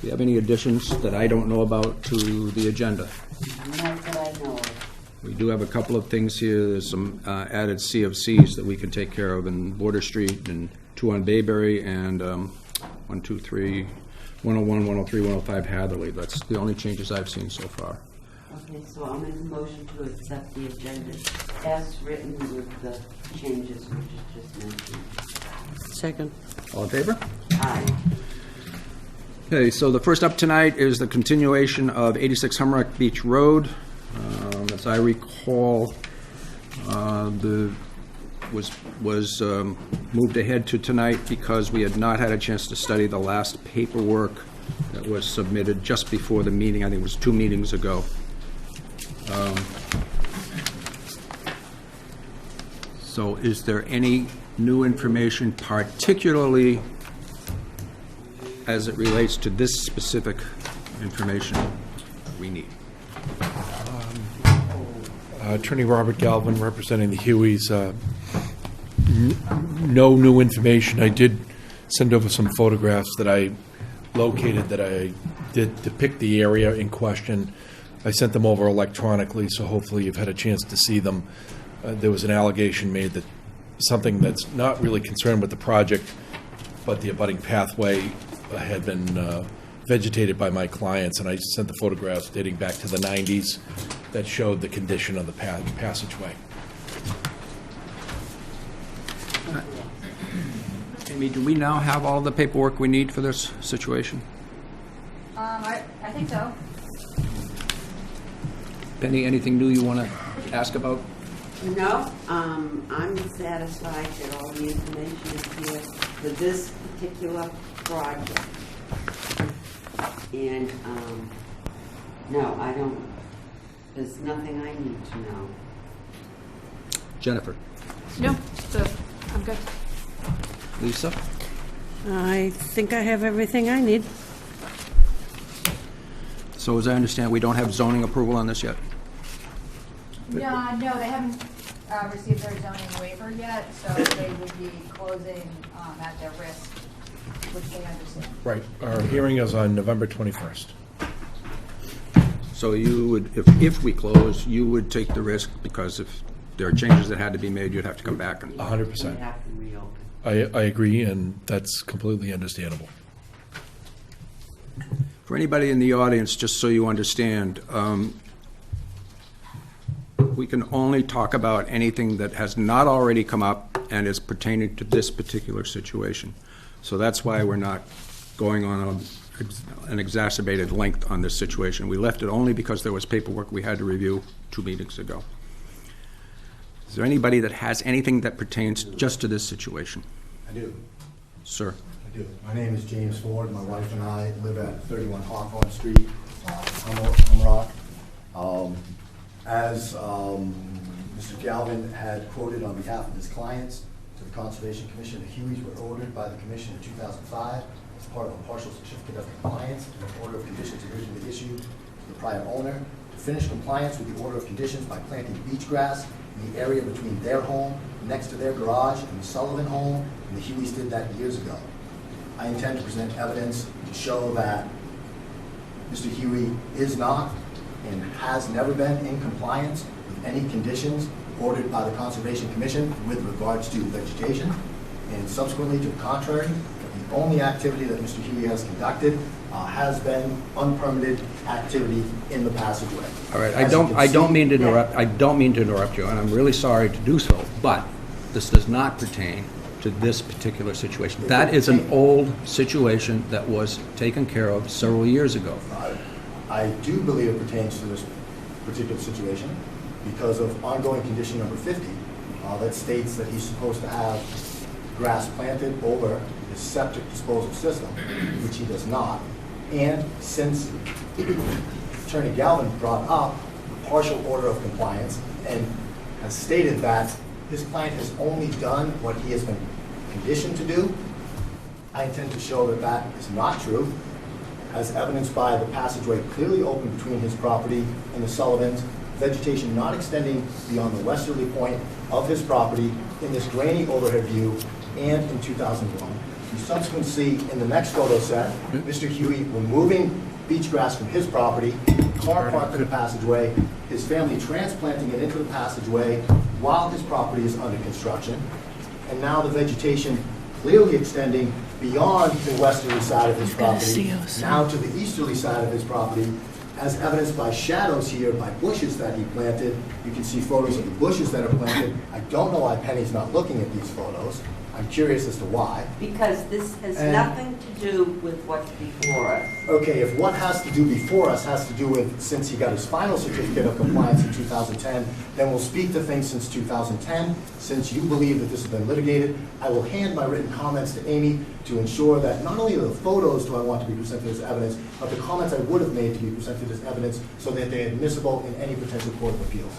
Do you have any additions that I don't know about to the agenda? Not that I know of. We do have a couple of things here. There's some added CFCs that we can take care of in Border Street and 2 on Bayberry and 1, 2, 3, 101, 103, 105 Hatherley. That's the only changes I've seen so far. Okay, so I'll make a motion to accept the agenda as written with the changes which is just mentioned. Second. All in favor? Aye. Okay, so the first up tonight is the continuation of 86 Humrock Beach Road. As I recall, was moved ahead to tonight because we had not had a chance to study the last paperwork that was submitted just before the meeting. I think it was 2 meetings ago. So is there any new information, particularly as it relates to this specific information we need? Attorney Robert Galvin, representing the Hueys. No new information. I did send over some photographs that I located that I did depict the area in question. I sent them over electronically, so hopefully you've had a chance to see them. There was an allegation made that something that's not really concerned with the project, but the abutting pathway had been vegetated by my clients, and I sent the photographs dating back to the 90s that showed the condition of the passageway. Amy, do we now have all the paperwork we need for this situation? I think so. Penny, anything new you want to ask about? No, I'm satisfied that all the information is here for this particular project. And, no, I don't, there's nothing I need to know. Jennifer? No, so I'm good. Lisa? I think I have everything I need. So as I understand, we don't have zoning approval on this yet? No, they haven't received their zoning waiver yet, so they would be closing at their risk, which they understand. Right. Our hearing is on November 21st. So you would, if we close, you would take the risk, because if there are changes that had to be made, you'd have to come back and... 100%. We have to reopen. I agree, and that's completely understandable. For anybody in the audience, just so you understand, we can only talk about anything that has not already come up and is pertaining to this particular situation. So that's why we're not going on an exacerbated length on this situation. We left it only because there was paperwork we had to review 2 meetings ago. Is there anybody that has anything that pertains just to this situation? I do. Sir. I do. My name is James Ford. My wife and I live at 31 Hawthorne Street, Humrock. As Mr. Galvin had quoted on behalf of his clients to the Conservation Commission, the Hueys were ordered by the Commission in 2005 as part of a partial certificate of compliance to an order of conditions originally issued to the prior owner to finish compliance with the order of conditions by planting beach grass in the area between their home, next to their garage, and the Sullivan home, and the Hueys did that years ago. I intend to present evidence to show that Mr. Huey is not and has never been in compliance with any conditions ordered by the Conservation Commission with regards to vegetation. And subsequently, to the contrary, the only activity that Mr. Huey has conducted has been unpermitted activity in the passageway. All right, I don't mean to interrupt you, and I'm really sorry to do so, but this does not pertain to this particular situation. That is an old situation that was taken care of several years ago. I do believe it pertains to this particular situation because of ongoing condition number 50 that states that he's supposed to have grass planted over his septic disposal system, which he does not. And since Attorney Galvin brought up the partial order of compliance and has stated that his client has only done what he has been conditioned to do, I intend to show that that is not true, as evidenced by the passageway clearly open between his property and the Sullivans, vegetation not extending beyond the westerly point of his property in this grainy overhead view, and in 2001, You subsequently see in the next photo set, Mr. Huey removing beach grass from his property, car parked in the passageway, his family transplanting it into the passageway while his property is under construction, and now the vegetation clearly extending beyond the westerly side of his property, now to the easterly side of his property, as evidenced by shadows here, by bushes that he planted. You can see photos of the bushes that are planted. I don't know why Penny's not looking at these photos. I'm curious as to why. Because this has And- nothing to do with what's before us. Okay, if what has to do before us has to do with, since he got his final certificate of compliance in 2010, then we'll speak to things since 2010. Since you believe that this has been litigated, I will hand my written comments to Amy to ensure that not only the photos do I want to be presented as evidence, but the comments I would have made to be presented as evidence so that they're admissible in any potential court of appeals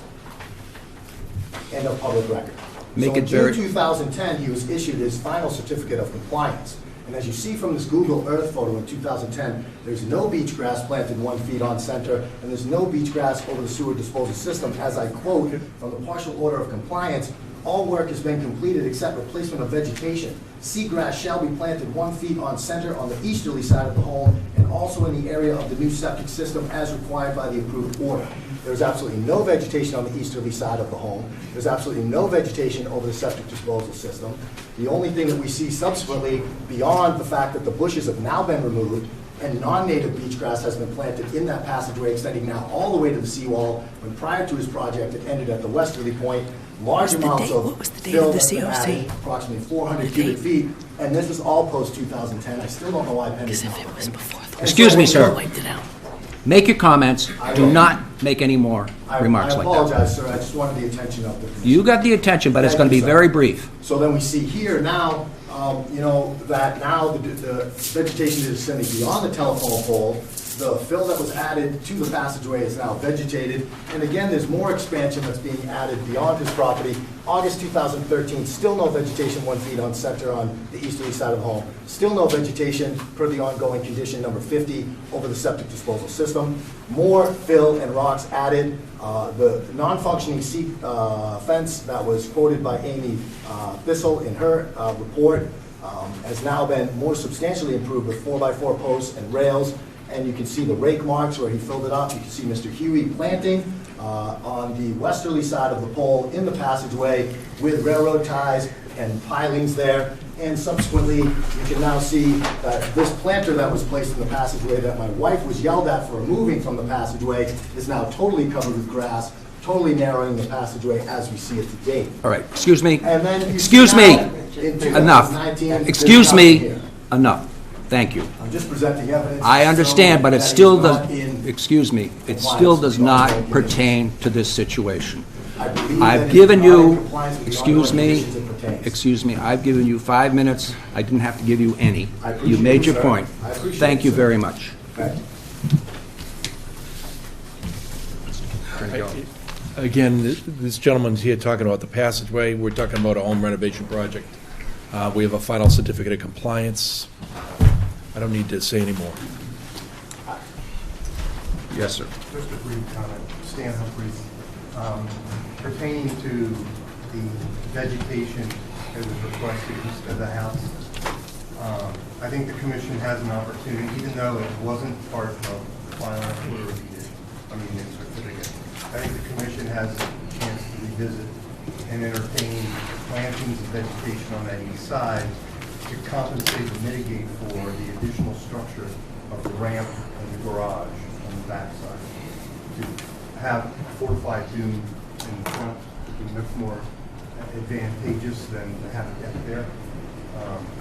and of public record. Make So it in June very- 2010, he was issued his final certificate of compliance. And as you see from this Google Earth photo in 2010, there's no beach grass planted 1 feet on center, and there's no beach grass over the sewer disposal system. As I quote from the partial order of compliance, all work has been completed except replacement of vegetation. Seagrass shall be planted 1 feet on center on the easterly side of the home and also in the area of the new septic system as required by the approved order. There's absolutely no vegetation on the easterly side of the home. There's absolutely no vegetation over the septic disposal system. The only thing that we see subsequently, beyond the fact that the bushes have now been removed and non-native beach grass has been planted in that passageway extending now all the way to the seawall, when prior to his project it ended at the westerly point, large amounts of fill that's been added, approximately 400 cubic feet, and this was all post-2010. I still don't know why Penny's not looking. Excuse me, sir. Make your comments. Do not make any more remarks I like that. apologize, sir. I just wanted the attention of the commission. You got the attention, but it's going to be very brief. So then we see here now, that now the vegetation is extending beyond the telephone pole. The fill that was added to the passageway is now vegetated. And again, there's more expansion that's being added beyond his property. August 2013, still no vegetation 1 feet on center on the easterly side of the home. Still no vegetation per the ongoing condition number 50 over the septic disposal system. More fill and rocks added. The non-functioning fence that was quoted by Amy Bissell in her report has now been more substantially improved with 4x4 posts and rails. And you can see the rake marks where he filled it up. You can see Mr. Huey planting on the westerly side of the pole in the passageway with railroad ties and pilings there. And subsequently, you can now see that this planter that was placed in the passageway that my wife was yelled at for removing from the passageway is now totally covered with grass, totally narrowing the passageway as we see it today. All right, excuse me. And then you Excuse see me. now in 2019, Enough. there's Excuse nothing me. here. Enough. Thank you. I'm just presenting evidence. I understand, so but it that still is not does, in excuse me, it compliance still with does the not ongoing pertain to this situation. I believe that I've it's given not in you, compliance with the excuse ongoing me, conditions it pertains. excuse me, I've given you 5 minutes. I didn't have to give you any. I You appreciate made it, your sir. point. I appreciate Thank it, you sir. very much. Thank you. Again, this gentleman's here talking about the passageway. We're talking about a home renovation project. We have a final certificate of compliance. I don't need to say any more. Yes, sir. Just a brief comment. Stan Humphries. Pertaining to the vegetation that was requested east of the house, I think the commission has an opportunity, even though it wasn't part of the final order of the certificate. I think the commission has a chance to revisit and entertain plantings of vegetation on that east side to compensate and mitigate for the additional structure of the ramp and the garage on the backside. To have fortified dune in front would be much more advantageous than to have a deck there.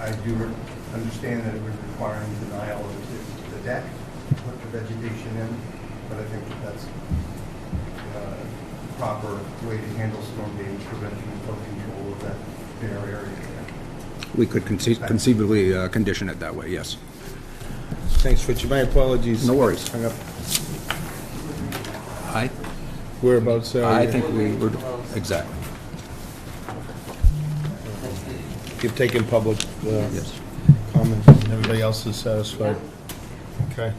I do understand that it would require denial of the deck, put the vegetation in, but I think that's a proper way to handle storm damage prevention and flood control of that bare area there. We could conceivably condition it that way, yes. Thanks, Richard. My apologies. No worries. Hung up. I Whereabouts are you? think we would, exactly, You've taken public yes. comments. Everybody else is satisfied? Okay.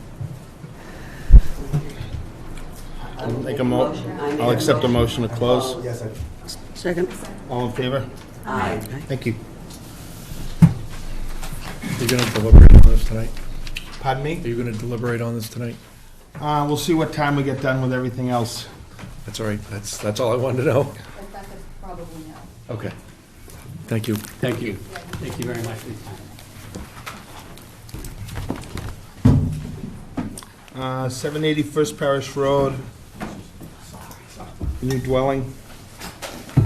I'll accept a motion to close. Yes, Second. All in favor? Aye. Thank you. You're going to deliberate on this tonight? Pardon Are me? you going to deliberate on this tonight? We'll see what time we get done with everything else. That's all right. That's all I wanted to know. But that's a probably no. Okay. Thank you. Thank you. Thank you very much for your time. 780 First Parish Road. New dwelling. I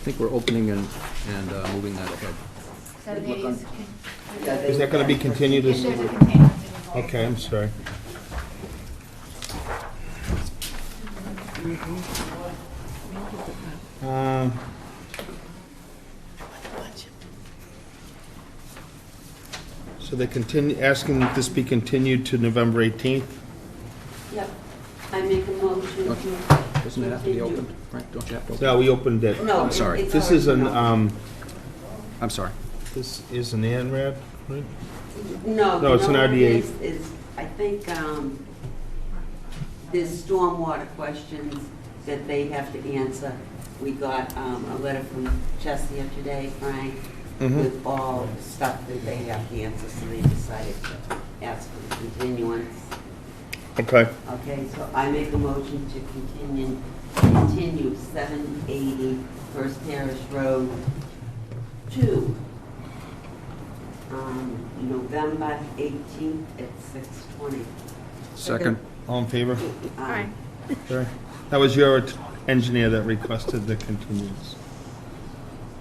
think we're opening and moving that ahead. 780 is. Is that gonna be continued If as- there's a continuance, it is all- Okay, I'm sorry. So they continue, asking that this be continued to November 18th? Yep. I make a motion Don't- to. Doesn't it have to be continue. opened, Frank? Don't you have to open? No, we opened it. No. I'm sorry. it's This is already an, open. I'm sorry. this is an ANRAD, right? No. No, it's an you know what it RDA. is, I think, there's stormwater questions that they have to answer. We got, a letter from Chesia today, Frank, Mhm. with all stuff that they have to answer, so they decided to ask for continuance. Okay. Okay, so I make a motion to continue 780 First Parish Road to November 18th at 6:20. Second. All in favor? Aye. Sure. That was your engineer that requested the continuance.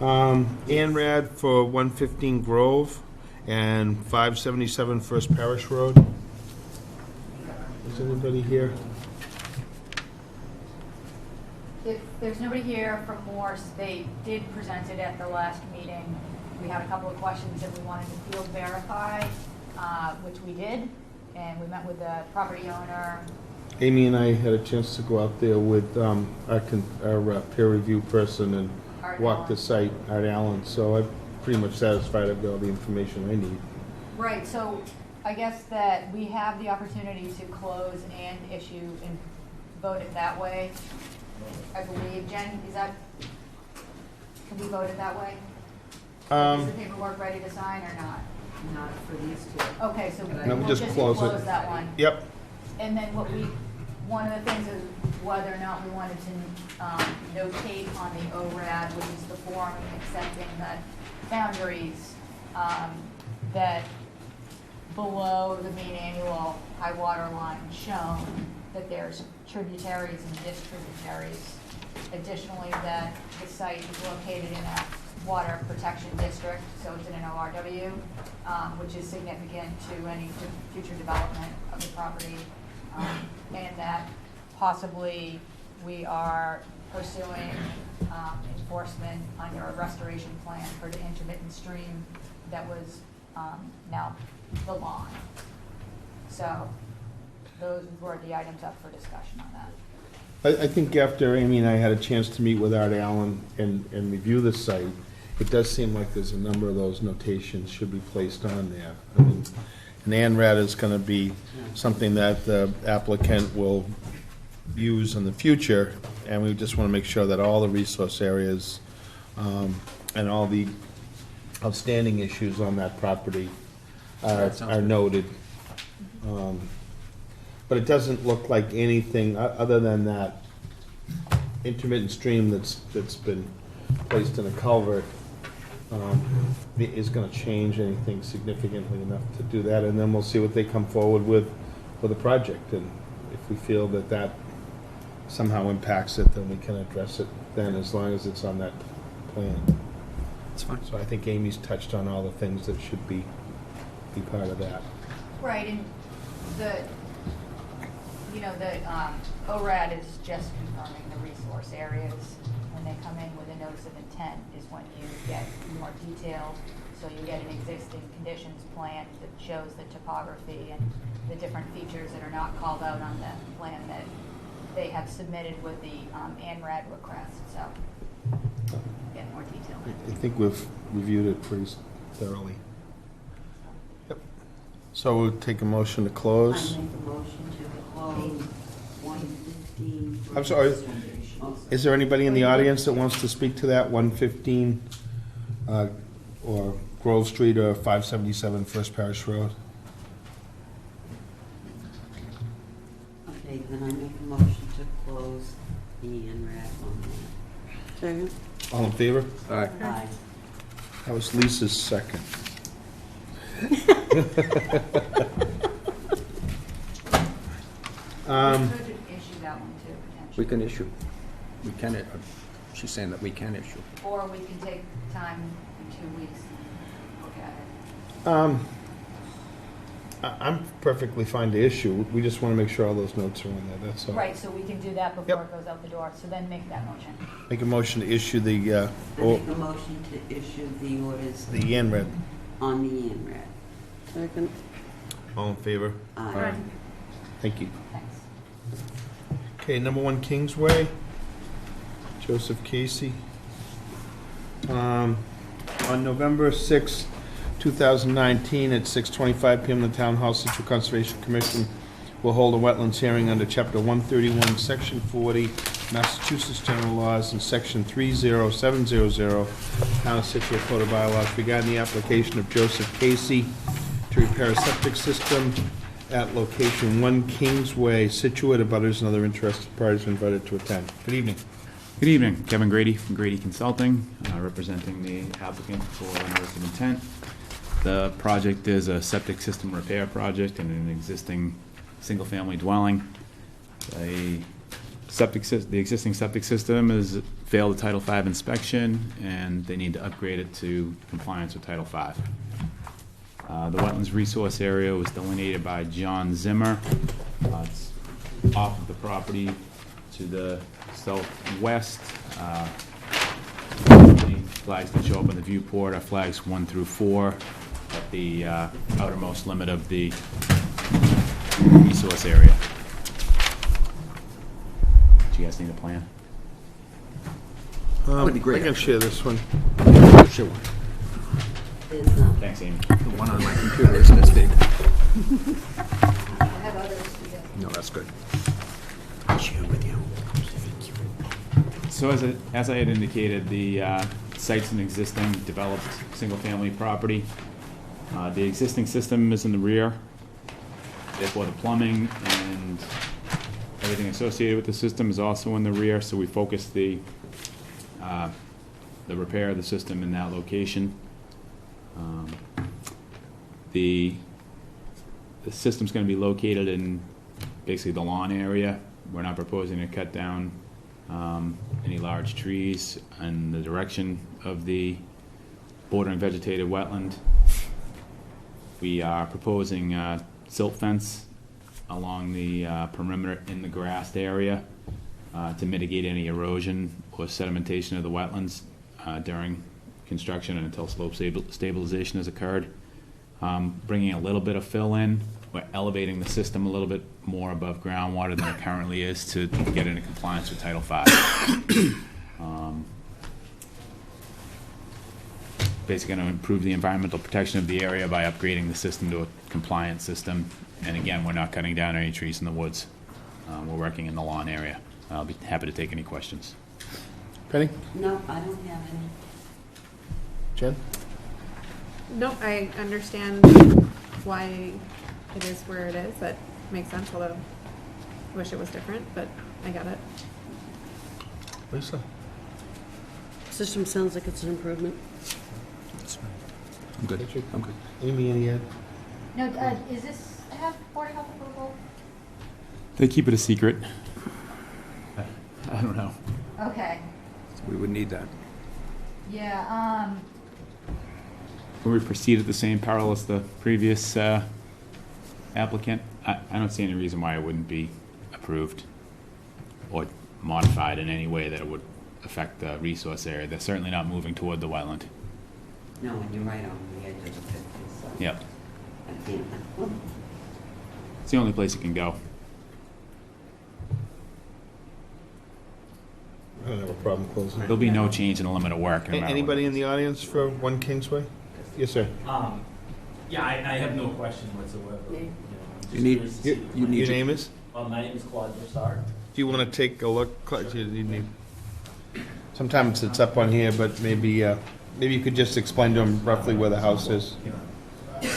ANRAD for 115 Grove and 577 First Parish Road. Is anybody here? If there's nobody here from Morse, they did present it at the last meeting. We had a couple of questions that we wanted to field verify, which we did, and we met with the property owner. Amy and I had a chance to go out there with our peer review person and Art walk the Allen. site, Art Allen, so I'm pretty much satisfied I've got all the information I need. Right, so I guess that we have the opportunity to close and issue and vote it that way. I believe, Jen, can we vote it that way? Is the paperwork ready to sign or not? Not for these two. Okay, so No, we'll just just close it. close that one. Yep. And then one of the things is whether or not we wanted to notate on the ORAD, which is the form accepting the boundaries, that below the mean annual high water line shown that there's tributaries and distributaries. Additionally, that the site is located in a water protection district, so it's in an ORW, which is significant to any future development of the property. And that possibly we are pursuing enforcement under a restoration plan for the intermittent stream that was now the lawn. So those were the items up for discussion on that. I think after Amy and I had a chance to meet with Art Allen and review the site, it does seem like there's a number of those notations should be placed on there. I mean, an ANRAD is going to be something that the applicant will use in the future, and we just want to make sure that all the resource areas and all the outstanding issues on that property That sounds are good. noted. But it doesn't look like anything other than that intermittent stream that's been placed in a culvert is going to change anything significantly enough to do that, and then we'll see what they come forward with for the project, and if we feel that that somehow impacts it, then we can address it then, as long as it's on that plan. It's fine. So I think Amy's touched on all the things that should be part of that. Right, and the ORAD is just confirming the resource areas. When they come in with a notice of intent is when you get more detail. So you get an existing conditions plan that shows the topography and the different features that are not called out on the plan that they have submitted with the ANRAD request, so get more detail. I think we've reviewed it pretty thoroughly. Yep. So we'll take a motion to I close. make a motion to close 115. I'm sorry. Is there anybody in the audience that wants to speak to that 115? Or Grove Street or 577 First Parish Road. Okay, then I make a motion to close the NRAD on Second. All in favor? All right. that. Aye. That was Lisa's second. We could issue that one too, We potentially. can issue. We can, she's saying that we can issue. Or we can take time in 2 weeks and look at it. I'm perfectly fine to issue. We just want to make sure all those notes are in there, that's all. Right, so we can do that before Yep. it goes out the door, so then make that motion. Make a motion to issue the, I make a motion to issue the orders the NRED. on the NRAD. Second. All in favor? Aye. Thank you. Thanks. Okay, number 1 Kingsway, Joseph Casey. On November 6, 2019, at 6:25 PM, the Town Hall Situate Conservation Commission will hold a wetlands hearing under Chapter 131, Section 40, Massachusetts General Laws, and Section 30700, Town of Situate Code of Bylaws, regarding the application of Joseph Casey to repair a septic system at location 1 Kingsway, Scituate. Abutters and other interested parties are invited to attend. Good evening. Good evening, Kevin Grady from Grady Consulting, representing the applicant for notice of intent. The project is a septic system repair project in an existing single-family dwelling. The existing septic system has failed a Title V inspection, and they need to upgrade it to compliance with Title V. The wetlands resource area was delineated by John Zimmer. It's off of the property to the southwest. The flags that show up on the viewport are flags 1 through 4 at the outermost limit of the resource area. Do you guys need a plan? Would be great, I can share this one. Sure. There's, Thanks, Amy. The one on my computer isn't as big. I have others to get. No, that's good. I'll share with you. So as I had indicated, the site's an existing developed single-family property. The existing system is in the rear, therefore the plumbing and everything associated with the system is also in the rear, so we focused the repair of the system in that location. The system's going to be located in basically the lawn area. We're not proposing to cut down any large trees in the direction of the bordering vegetated wetland. We are proposing silt fence along the perimeter in the grassed area to mitigate any erosion or sedimentation of the wetlands during construction and until slope stabilization has occurred. Bringing a little bit of fill in. We're elevating the system a little bit more above groundwater than it currently is to get into compliance with Title V. Basically going to improve the environmental protection of the area by upgrading the system to a compliant system. And again, we're not cutting down any trees in the woods. We're working in the lawn area. I'll be happy to take any questions. Penny? no, I don't have any. Jen? No, I understand why it is where it is. That makes sense, although I wish it was different, but I got it. Lisa? System sounds like it's an improvement. I'm good. Richard? I'm good. Amy, any Ed? No, is this have Board of Health approval? They keep it a secret. I don't know. Okay, We would need that. yeah, Will we proceed at the same parallel as the previous applicant? I don't see any reason why it wouldn't be approved or modified in any way that it would affect the resource area. They're certainly not moving toward the wetland. No, and you're right on the edge of the 50, so. Yep. I can't. It's the only place it can go. I don't have a problem closing it. There'll be no change in the limit of work. no matter what. Anybody in the audience for 1 Kingsway? Yes, sir. Yeah, I have no question whatsoever. You know, I'm just You need- curious to you- see you need Your to- name is? My name is Claude Broussard. Do you want to take a look? Sometimes it's up on here, but maybe Maybe you could just explain to them roughly where the house is. The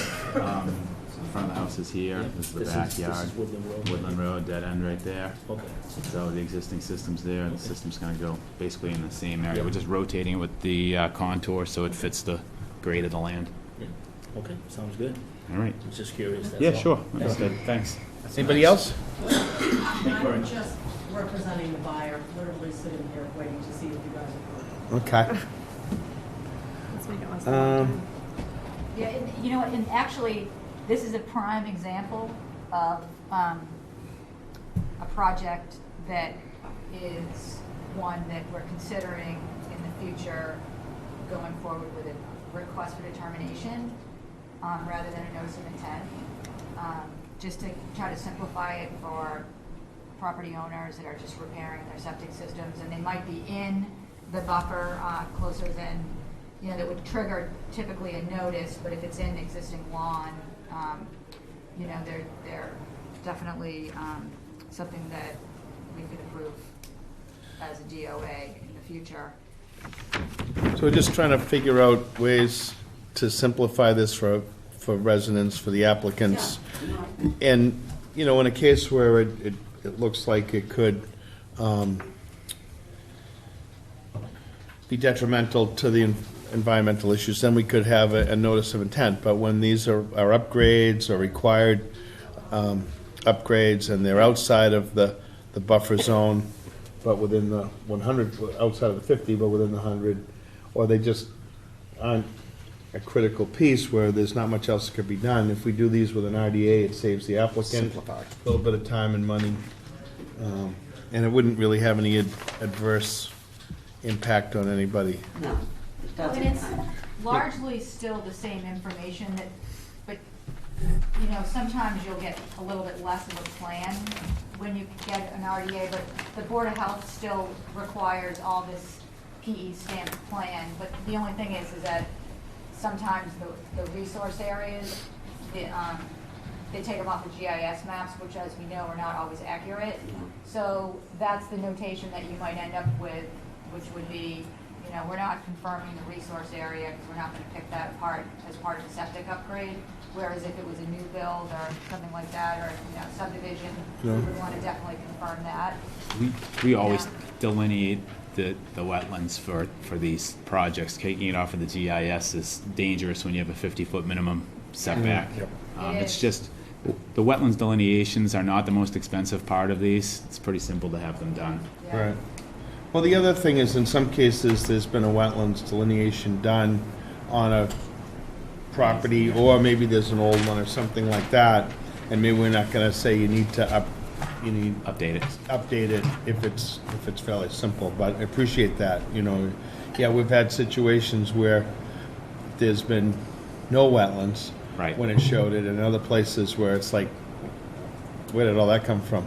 front of the house is here, this is the backyard. Woodland Road, dead end right there. Okay. So the existing system's there, and the system's gonna go basically in the same area. We're just rotating it with the contour so it fits the grade of the land. Okay, sounds good. All right. I was just curious, that's Yeah, all. sure. Understood. Thanks. Anybody else? I'm just representing the buyer, literally sitting here waiting to see if you guys approve. Okay. Let's make it less than one time. Yeah, you know, and actually, this is a prime example of a project that is one that we're considering in the future going forward with a request for determination rather than a notice of intent. Just to try to simplify it for property owners that are just repairing their septic systems, and they might be in the buffer closer than, you know, that would trigger typically a notice, but if it's in existing lawn, you know, they're definitely something that we could approve as a DOA in the future. So we're just trying to figure out ways to simplify this for residents, for the applicants. And, you know, in a case where it looks like it could be detrimental to the environmental issues, then we could have a notice of intent. But when these are upgrades or required upgrades, and they're outside of the buffer zone, but within the 100, outside of the 50, but within the 100, or they just aren't a critical piece where there's not much else that could be done. If we do these with an RDA, it saves the applicant a little bit of time and money. And it wouldn't really have any adverse impact on anybody. No, it And doesn't. it's largely still the same information that, but, you know, sometimes you'll get a little bit less of a plan when you get an RDA, but the Board of Health still requires all this PE stamped plan. But the only thing is that sometimes the resource areas, they take them off the GIS maps, which, as we know, are not always accurate. So that's the notation that you might end up with, which would be, you know, we're not confirming the resource area because we're not going to pick that apart as part of the septic upgrade. Whereas if it was a new build or something like that, or, you know, subdivision, we would want to definitely confirm that. We always Yeah. delineate the wetlands for these projects. Taking it off of the GIS is dangerous when you have a 50-foot minimum setback. It It's is. just, the wetlands delineations are not the most expensive part of these. It's pretty simple to have them done. Yeah. Right. Well, the other thing is, in some cases, there's been a wetlands delineation done on a property, or maybe there's an old one or something like that, and maybe we're not gonna say you need to Update it. update it if it's fairly simple, but I appreciate that, you know. Yeah, we've had situations where there's been no wetlands. Right. When it showed it, and other places where it's like, where did all that come from?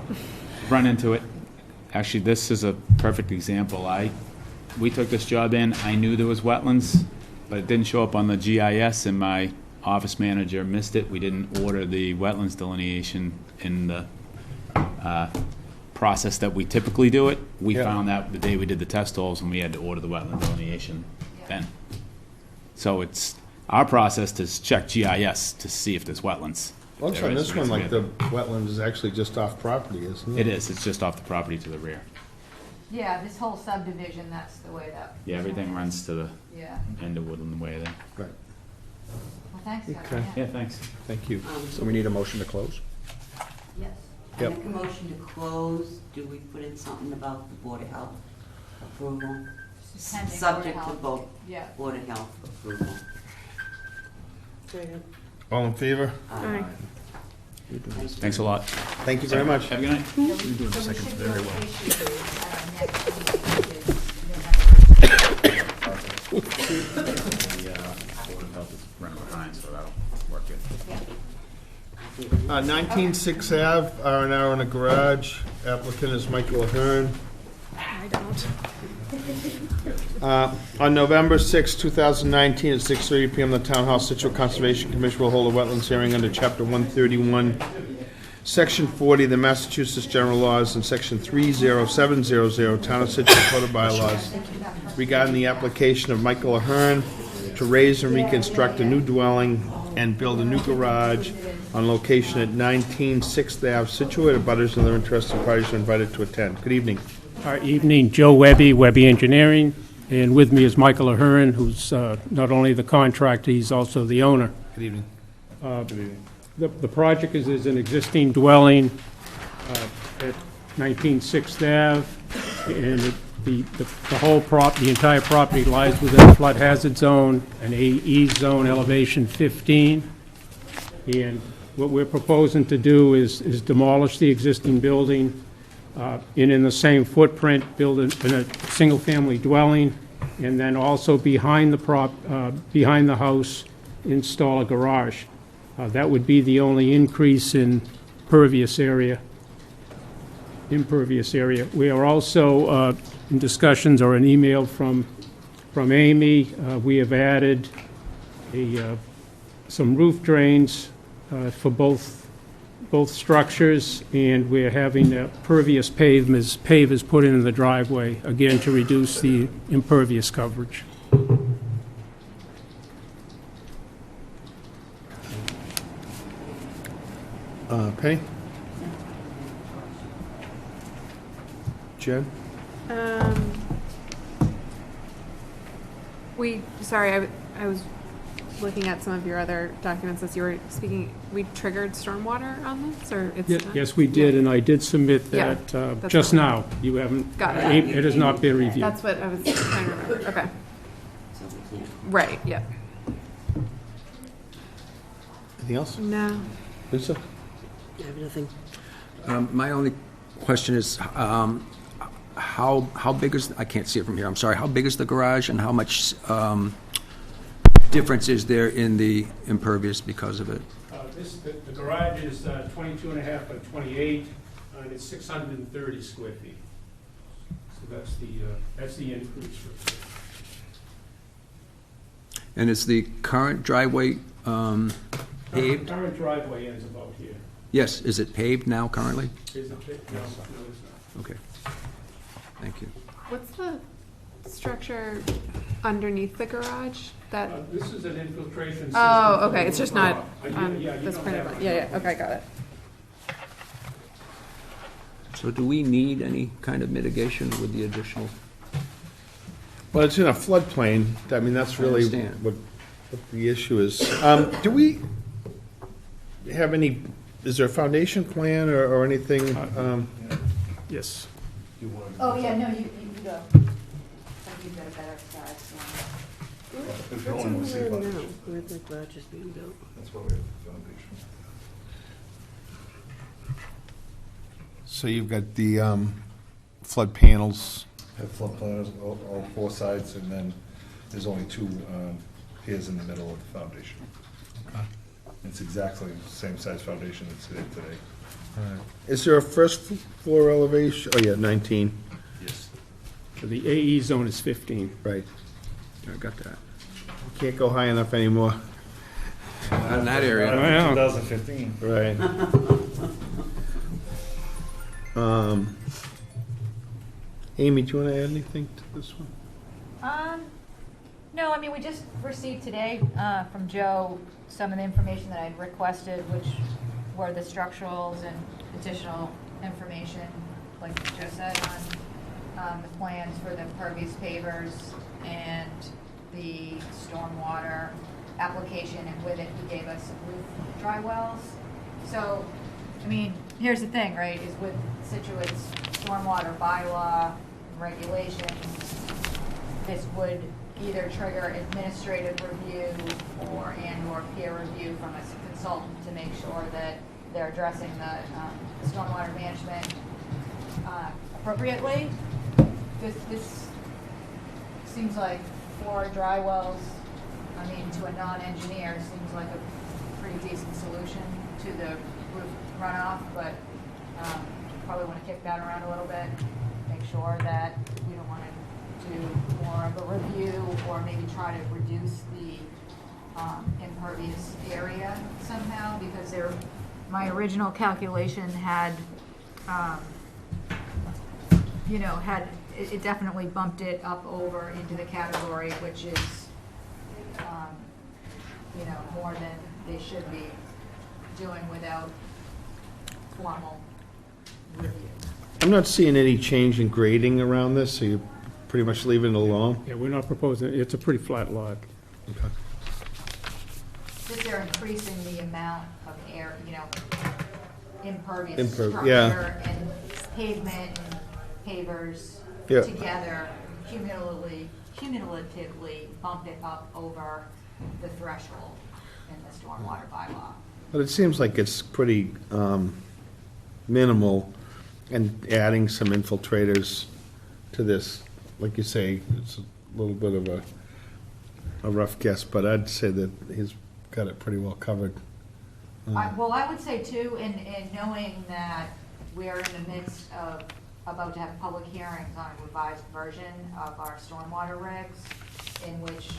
Run into it. Actually, this is a perfect example. We took this job in, I knew there was wetlands, but it didn't show up on the GIS, and my office manager missed it. We didn't order the wetlands delineation in the process that we typically do it. We Yeah. found that the day we did the test holes, and we had to order the wetland delineation then. So it's our process to check GIS to see if there's wetlands. Looks There on is, this one we like have- the wetlands is actually just off property, isn't it? It is, it's just off the property to the rear. Yeah, this whole subdivision, that's the way that. Yeah, everything runs to the Yeah. end of Woodland Way there. Right, Well, thanks, Kevin. Okay. Yeah, thanks. thank you. So we need a motion to close? Yes. I Yep. make a motion to close. Do we put in something about the Board of Health approval? Pending Board of Subject to Health. both Yeah. Board of Health approval. All in favor? Aye. Thanks a lot. Thank you very much. Have a good night. So we should do an issue at our next meeting, which is November. Board of Health is running behind, so that'll work good. Yeah. 196 Ave, R&R in a garage. Applicant is Michael Ahern. I don't. On November 6, 2019, at 6:30 PM, the Town Hall Situate Conservation Commission will hold a wetlands hearing under Chapter 131, Section 40 of the Massachusetts General Laws and Section 30700 Town of Scituate Code of Bylaws regarding the application of Michael Ahern to raise and reconstruct a new dwelling and build a new garage on location at 19 6th Ave, Scituate. Abutters and other interested parties are invited to attend. Good evening. Evening, Joe Webby, Webby Engineering, and with me is Michael Ahern, who's not only the contractor, he's also the owner. Good evening. The project is an existing dwelling at 19 6th Ave, and the entire property lies within a flood hazard zone, an AE zone, elevation 15. And what we're proposing to do is demolish the existing building, and in the same footprint, build in a single-family dwelling, and then also behind the house, install a garage. That would be the only increase in impervious area. We are also in discussions, or an email from Amy. We have added some roof drains for both structures, and we're having pervious pavers put in the driveway, again, to reduce the impervious coverage. Penny? Jen? I was looking at some of your other documents as you were speaking. We triggered stormwater on this, or it's not? Yes, we did, and I did submit Yeah, that that's just fine. now. You haven't, Got it. it has not been reviewed. That's what I was trying to remember. Okay. So we can't. Right, yeah. Anything else? No. Lisa? I have nothing. My only question is, how big is, I can't see it from here, I'm sorry, how big is the garage, and how much difference is there in the impervious because of it? The garage is 22 and a half by 28, and it's 630 square feet. So that's the increase. And is the current driveway paved? Current driveway ends about here. Yes, is it paved now currently? Is it paved? No, it's not. Okay, thank you. What's the structure underneath the garage? That. This is an infiltration system. Oh, okay. It's just not Yeah, on you this don't printed have one. it. Yeah. Okay, got it. So do we need any kind of mitigation with the additional? Well, it's in a floodplain. I mean, that's really understand. what the issue is. Do we have any, is there a foundation plan or anything? Yes. Oh, yeah, no, you go. I think you've got a better size one. What's over there now, where the garage is being built? That's why we have the foundation. So you've got the flood panels. Have flood planners all four sides, and then there's only two piers in the middle of the foundation. It's exactly the same size foundation that's there today. Is there a first floor elevation? Oh, yeah, 19. Yes. So the AE zone is 15. Right. I got that. Can't go high enough anymore. Not in that area. Wow. 2015. Right. Amy, do you want to add anything to this one? No, I mean, we just received today from Joe some of the information that I'd requested, which were the structurals and additional information, like Joe said, on the plans for the impervious pavers and the stormwater application, and with it, he gave us roof dry wells. So, I mean, here's the thing, right, is with Scituate's stormwater bylaw regulations, this would either trigger administrative review or peer review from a consultant to make sure that they're addressing the stormwater management appropriately. This seems like 4 dry wells, I mean, to a non-engineer, seems like a pretty decent solution to the roof runoff, but probably want to kick that around a little bit, make sure that we don't want to do more of a review or maybe try to reduce the impervious area somehow, because there my original calculation had, it definitely bumped it up over into the category, which is, more than they should be doing without formal review. I'm not seeing any change in grading around this, so you're pretty much leaving it alone? Yeah, we're not proposing, it's a pretty flat lot. Okay. Just they're increasing the amount of air, impervious yeah. structure and pavement and pavers Yeah. together cumulatively bump it up over the threshold in the stormwater bylaw. But it seems like it's pretty minimal, and adding some infiltrators to this, like you say, it's a little bit of a rough guess, but I'd say that he's got it pretty well covered. Well, I would say too, in knowing that we're in the midst of about to have public hearings on a revised version of our stormwater regs, in which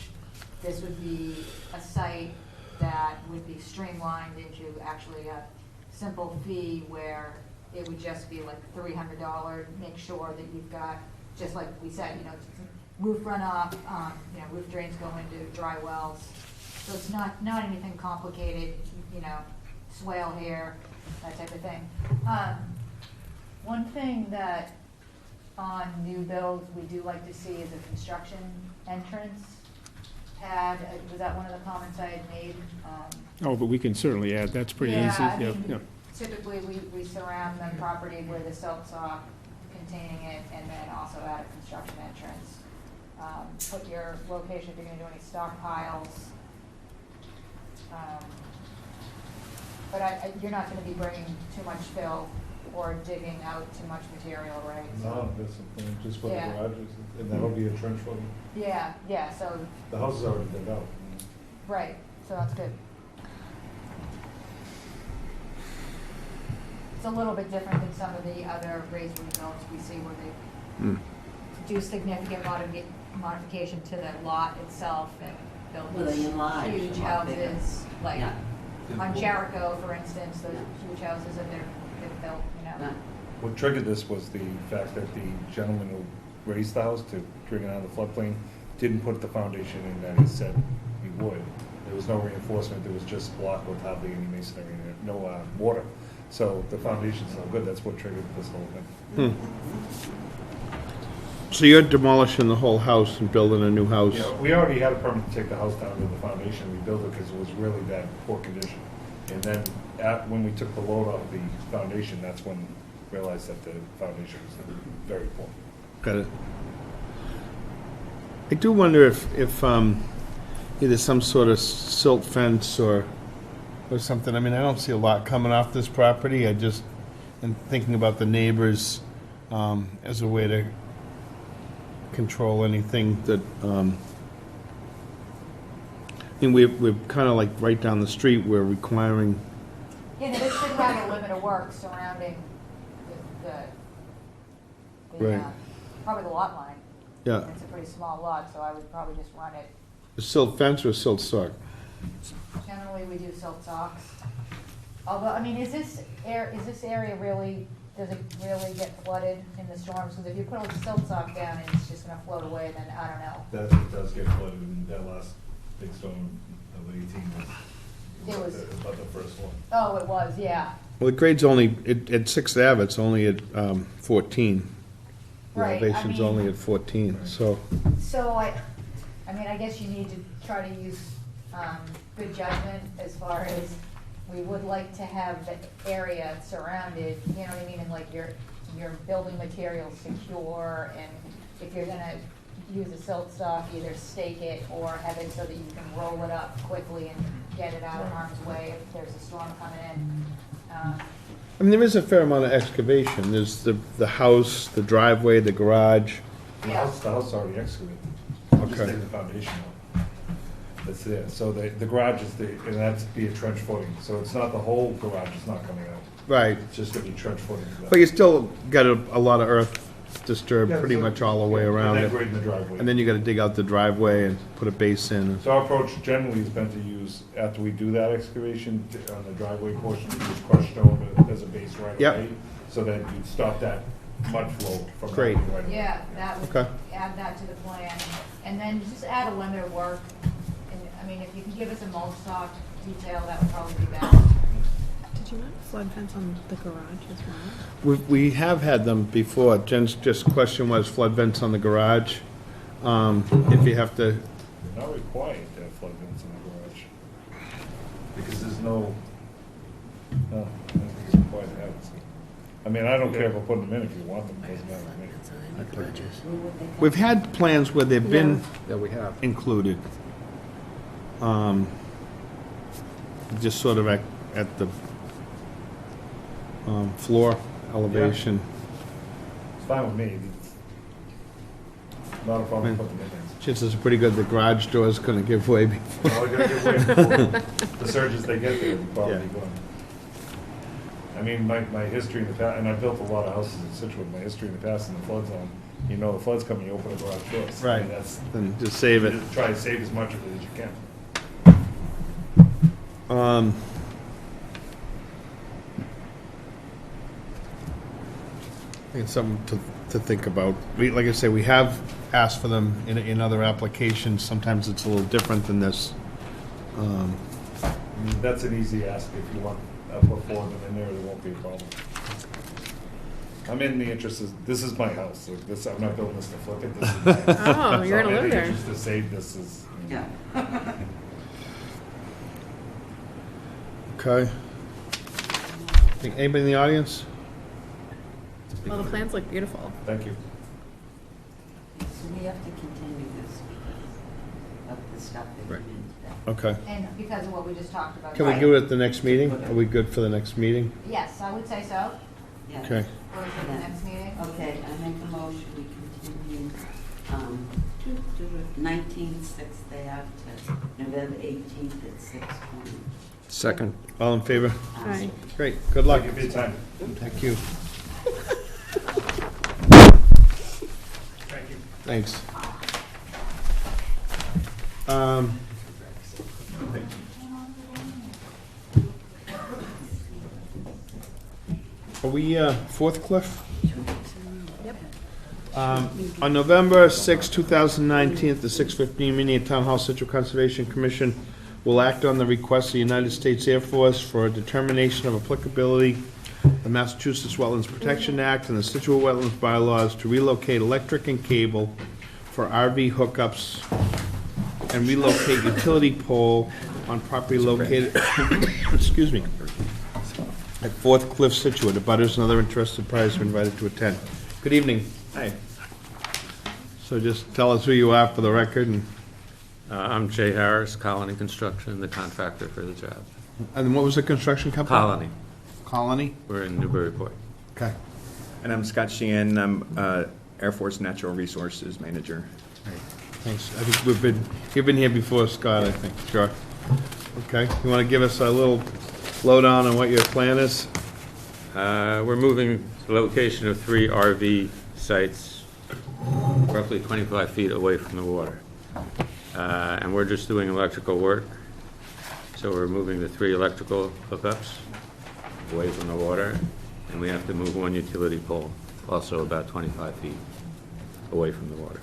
this would be a site that would be streamlined into actually a simple fee where it would just be like $300, make sure that you've got, just like we said, roof runoff, roof drains go into dry wells. So it's not anything complicated, swale here, that type of thing. One thing that on new builds we do like to see is a construction entrance pad. Was that one of the comments I had made? Oh, but we can certainly add, that's pretty easy. Yeah, I mean, Yeah. typically we surround the property with a silt sock containing it, and then also add a construction entrance. Put your location if you're gonna do any stockpiles. But you're not gonna be bringing too much fill or digging out too much material, right? No, that's the thing, just for the Yeah. garages, and that'll be a trench for them. Yeah, so, The house is already dug out. right, so that's good. It's a little bit different than some of the other raised rebuilds we see where they do significant modification to the lot itself and Well, build they these enlarge huge a lot bigger. houses, like Yeah. on Jericho, for instance, those huge houses that they've built, Yeah. What triggered this was the fact that the gentleman who raised the house to bring it out of the floodplain didn't put the foundation in that he said he would. There was no reinforcement, there was just block with hardly any masonry in it, no water. So the foundation's no good, that's what triggered this whole thing. So you're demolishing the whole house and building a new house? Yeah, we already had a permit to take the house down to the foundation, we built it because it was really bad, poor condition. And then when we took the load off the foundation, that's when we realized that the foundation was very poor. Got it. I do wonder if either some sort of silt fence or something. I mean, I don't see a lot coming off this property. I just am thinking about the neighbors as a way to control anything that. I mean, we're kind of like right down the street. We're requiring. Yeah, this should have a limit of work surrounding Right. probably the lot line. Yeah. It's a pretty small lot, so I would probably just run it. A silt fence or a silt sock? Generally, we do silt socks. Although, I mean, is this area really, does it really get flooded in the storms? Because if you put a silt sock down and it's just gonna float away, then I don't know. That does get flooded in that last big storm of 18 was about the first one. Oh, it was, yeah. Well, the grade's only at 6th Ave. It's only at 14. The Right, I elevation's mean- only at 14. So. So I mean, I guess you need to try to use good judgment as far as, we would like to have the area surrounded, you know what I mean, and like your building materials secure, and if you're gonna use a silt stock, either stake it or have it so that you can roll it up quickly and get it out of harm's way if there's a storm coming in. I mean, there is a fair amount of excavation. There's the house, the driveway, the garage. The Yeah. house is already excavated. Just Okay. take the foundation out. That's there. So the garage is and that's be a trench footing. So it's not the whole garage is not coming out. Right. It's just gonna be trench footing. But you still got a lot of earth disturbed pretty much all the way around And it. then grade the driveway. And then you gotta dig out the driveway and put a base in. So our approach generally has been to use, after we do that excavation on the driveway portion, to use crushed stone as a base right Yep. away. So that you'd stop that mud flow from Great. happening right away. Yeah, that would, Okay. add that to the plan, and then just add a limit of work. And, I mean, if you can give us a mulch stock detail, that would probably be best. Did you want flood fence on the garage as well? We have had them before. Jen's just question was flood vents on the garage. If you have to, They're not required to have flood vents in the garage. Because there's no, I don't think it's required to have it. I mean, I don't care if I put them in if you want them, it doesn't matter to me. we've had plans where they've been that we have. included. Just sort of at the floor elevation. It's fine with me. It's not a problem putting them in. Chances are pretty good the garage door's gonna give way before. Well, they're gonna get way before the surges they get there, they're probably Yeah. going. I mean, my history in the past, and I built a lot of houses in Scituate, my history in the past in the flood zone, you know, the flood's coming, you open the garage doors. I mean, Right. That's, Then just save it. just try to save as much of it as you can. I think it's something to think about. Like I say, we have asked for them in other applications. Sometimes it's a little different than this. I mean, that's an easy ask if you want, I'll put four of them in there, there won't be a problem. I'm in the interest of, this is my house, like this, I'm not building this to flip it, this is my house. Oh, you're So gonna I'm in live the there. interest to save this is. Yeah. Okay. Anybody in the audience? Well, the plans look beautiful. Thank you. So we have to continue this because of the stuff that Right. came in today. Okay. And because of what we just talked about. Can we Right. do it at the next meeting? Are we good for the next meeting? Yes, I would say so. Yeah. Okay. Or is it the next meeting? Okay, I make a motion, we continue, 19 Sixth Ave to November 18th at 6:20. Second. All in favor? Aye. Great. Good luck. Thank you for your time. Thank you. Thank you. Thanks. Are we, Fourth Cliff? On November 6, 2019, at the 6:15 meeting of Town Hall, Central Conservation Commission will act on the request of the United States Air Force for a determination of applicability of the Massachusetts Wetlands Protection Act and the Scituate Wetlands bylaws to relocate electric and cable for RV hookups and relocate utility pole on property located, excuse me, at Fourth Cliff, Scituate. Abutters and other interested parties are invited to attend. Good evening. Hi, So just tell us who you are for the record, I'm Jay Harris, Colony Construction, the contractor for the job. and what was the construction company? Colony, Colony? we're in Newburyport. Okay. And I'm Scott Sheehan, I'm Air Force Natural Resources Manager. Thanks. I think you've been here before, Scott, I think. Sure. Okay. You want to give us a little lowdown on what your plan is? We're moving the location of 3 RV sites roughly 25 feet away from the water. And we're just doing electrical work. So we're moving the 3 electrical hookups away from the water, and we have to move 1 utility pole, also about 25 feet away from the water.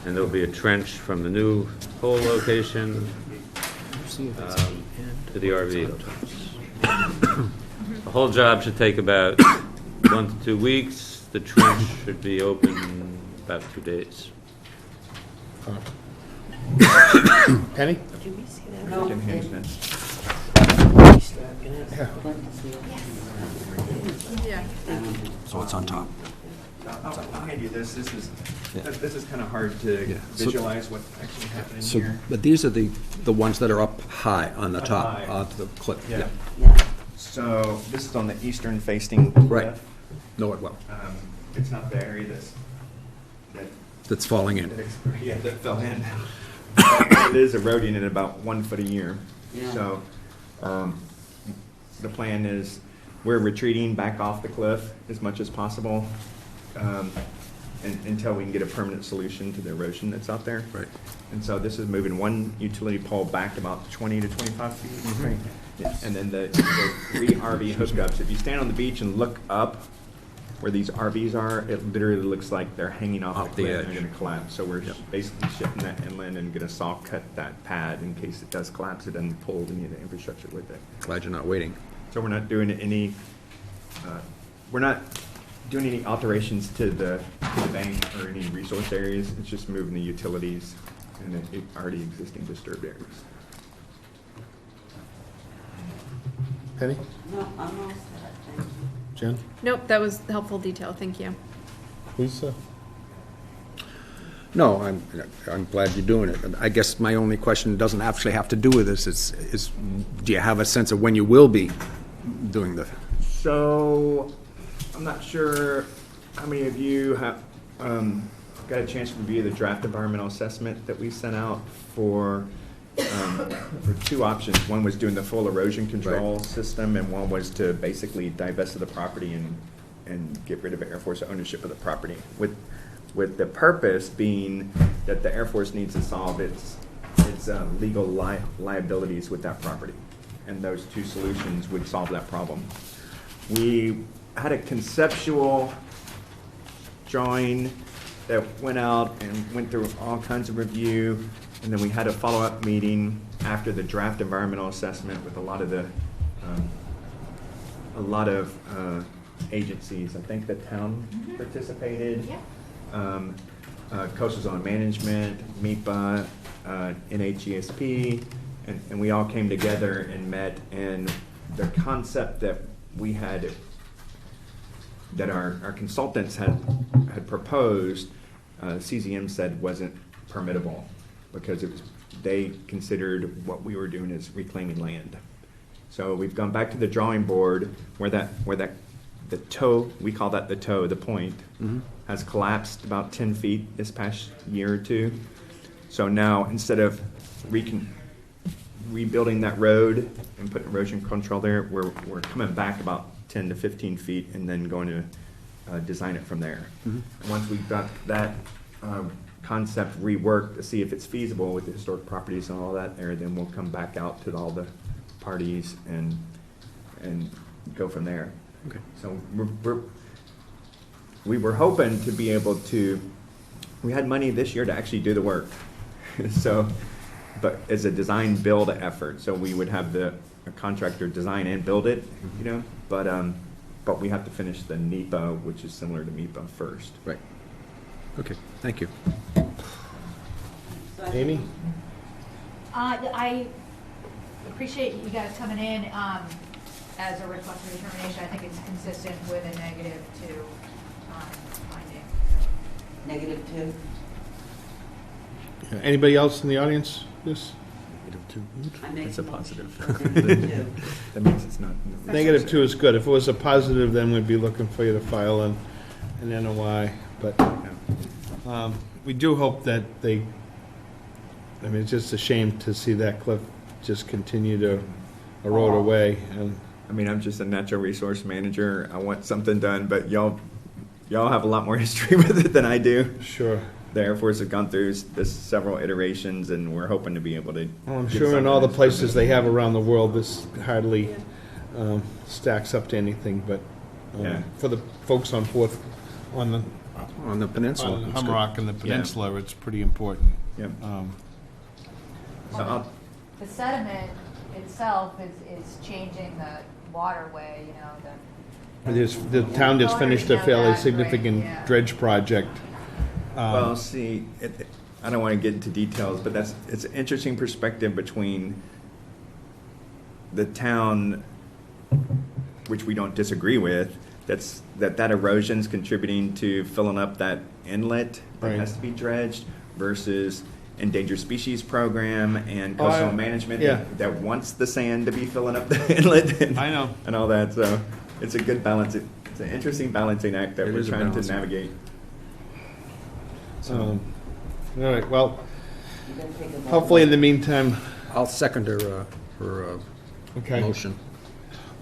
And there'll be a trench from the new pole location to the RV hookups. The whole job should take about 1 to 2 weeks. The trench should be open about 2 days. Penny? No, Jim Hanson. Yeah. So it's on top. I'll hand you this, this is kind of hard to Yeah. So- visualize what actually happened So, here. but these are the ones that are up high on the Up top, high. onto the cliff. Yeah. yeah. So this is on the eastern facing Right. cliff. Know it well. It's not the area that That's falling in. that fell in. But it is eroding at about 1 foot a year. Yeah. So the plan is we're retreating back off the cliff as much as possible. until we can get a permanent solution to the erosion that's out there. Right. And so this is moving one utility pole back about 20 to 25 feet. Right. And then the 3 RV hookups, if you stand on the beach and look up where these RVs are, it literally looks like they're hanging off the cliff and they're going to collapse. So we're basically shifting that inland and going to saw cut that pad in case it does collapse. It doesn't pull any of the infrastructure with it. Glad you're not waiting. So we're not doing any alterations to the bank or any resource areas. It's just moving the utilities in the already existing disturbed areas. Penny? No, I'm all set, thank you. Jen? Nope, that was helpful detail, thank you. Lisa? No, I'm glad you're doing it. I guess my only question doesn't actually have to do with this. Is do you have a sense of when you will be doing the? So I'm not sure how many of you have got a chance to review the draft environmental assessment that we sent out for 2 options. One was doing the full erosion control system, and one was to basically divest of the property and get rid of Air Force ownership of the property. With the purpose being that the Air Force needs to solve its legal liabilities with that property, and those 2 solutions would solve that problem. We had a conceptual drawing that went out and went through all kinds of review, and then we had a follow-up meeting after the draft environmental assessment with a lot of agencies. I think the town participated. Coastal Zone Management, MIPA, NHESP, and we all came together and met, and the concept that we had, that our consultants had proposed, CZM said wasn't permittable because they considered what we were doing as reclaiming land. So we've gone back to the drawing board where the toe, we call that the toe, the point, has collapsed about 10 feet this past year or 2. So now instead of rebuilding that road and putting erosion control there, we're coming back about 10 to 15 feet and then going to design it from there. And once we've got that concept reworked to see if it's feasible with the historic properties and all that there, then we'll come back out to all the parties and go from there. Okay. So we were hoping to be able to, we had money this year to actually do the work. So, but it's a design build effort. So we would have a contractor design and build it, you know, but we have to finish the NEPA, which is similar to MIPA first. Right. Okay, thank you. Amy? I appreciate you guys coming in as a request for determination. I think it's consistent with a -2 finding. -2? Anybody else in the audience? Yes? I make It's a the motion positive. for -2. That means it's not. -2 is good. If it was a positive, then we'd be looking for you to file an NOI. But we do hope that it's just a shame to see that cliff just continue to erode away. And I mean, I'm just a natural resource manager. I want something done, but y'all have a lot more history with it than I do. sure. The Air Force has gone through this several iterations, and we're hoping to be able to. Well, I'm get sure in something all the that's places they permanent. have around the world, this hardly stacks up to anything. But Yeah. for the folks on On the peninsula. on it's good. Humrock and the peninsula, it's pretty important. Yeah. So Well, the sediment itself is changing the waterway, you know, The town just finished a fairly significant yeah. dredge project. Well, see, I don't want to get into details, but it's an interesting perspective between the town, which we don't disagree with, that erosion's contributing to filling up that inlet that Right. has to be dredged, versus endangered species program and coastal management yeah. that wants the sand to be filling up the inlet. I know. And all that, so it's a good balance. It's an interesting balancing act that It we're is a trying to balancing act. navigate. All right, well, You gotta take a vote. hopefully in the meantime, I'll second her okay. motion.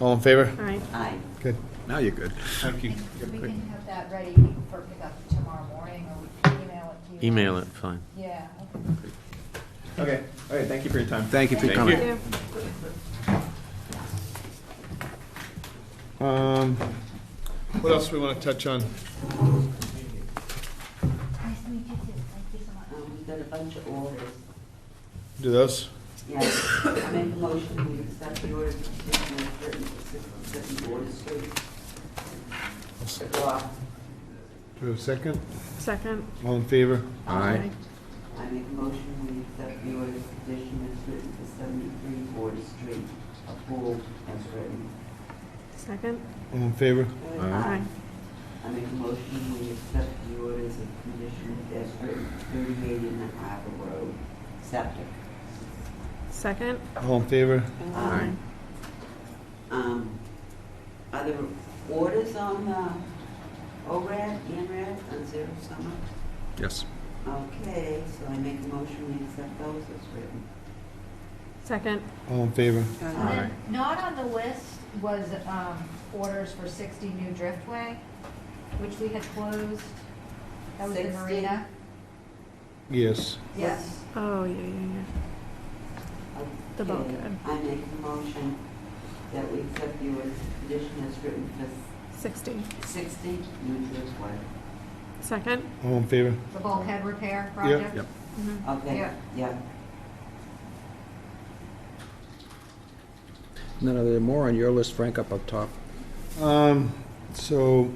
All in favor? All right. Aye. Good. Now you're good. Thank you. We can have that ready for pickup tomorrow morning, or we can email it to you. Email it, fine. Yeah. Okay, all right, thank you for your time. Thank you for Thank coming. you. What else we want to touch on? Nice to meet you too. Thank you so much. We've got a bunch of orders. Do those? Yeah, I make a motion, we accept the orders of petition as written for 67 Border Street. The block. Do we have a second? Second. All in favor? Aye. I make a motion, we accept the orders of petition as written for 73 Border Street, a pool as written. Second. All in favor? Aye. I make a motion, we accept the orders of condition as written for 38 in the Harbor Road, septic. Second. All in favor? Aye. Are there orders on ORAD, ANRAD, on Zero Summer? Yes. Okay, so I make a motion, we accept those as written. Second. All in favor? And then, not on the list was orders for 60 New Driftway, which we had closed. That was the 60? marina. Yes. Yes. Oh, yeah, yeah, yeah. The Okay, bulkhead. I make a motion that we accept the orders of condition as written for 60. 60 New Driftway. Second. All in favor? The bulkhead repair project. Yep. Mhm. Okay, Yeah. yeah. And then are there more on your list, Frank, up top? So,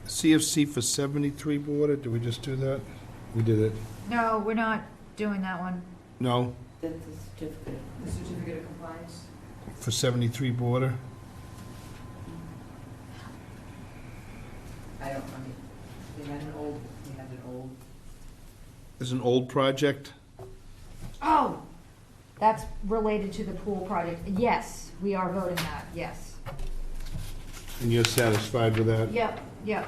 CFC for 73 border, did we just do that? We did it. No, we're not doing that one. No, That's a certificate. The certificate of compliance. for 73 border? I don't, I mean, we had an old. There's an old project? Oh, that's related to the pool project. Yes, we are voting that, yes. And you're satisfied with that? Yep, yep.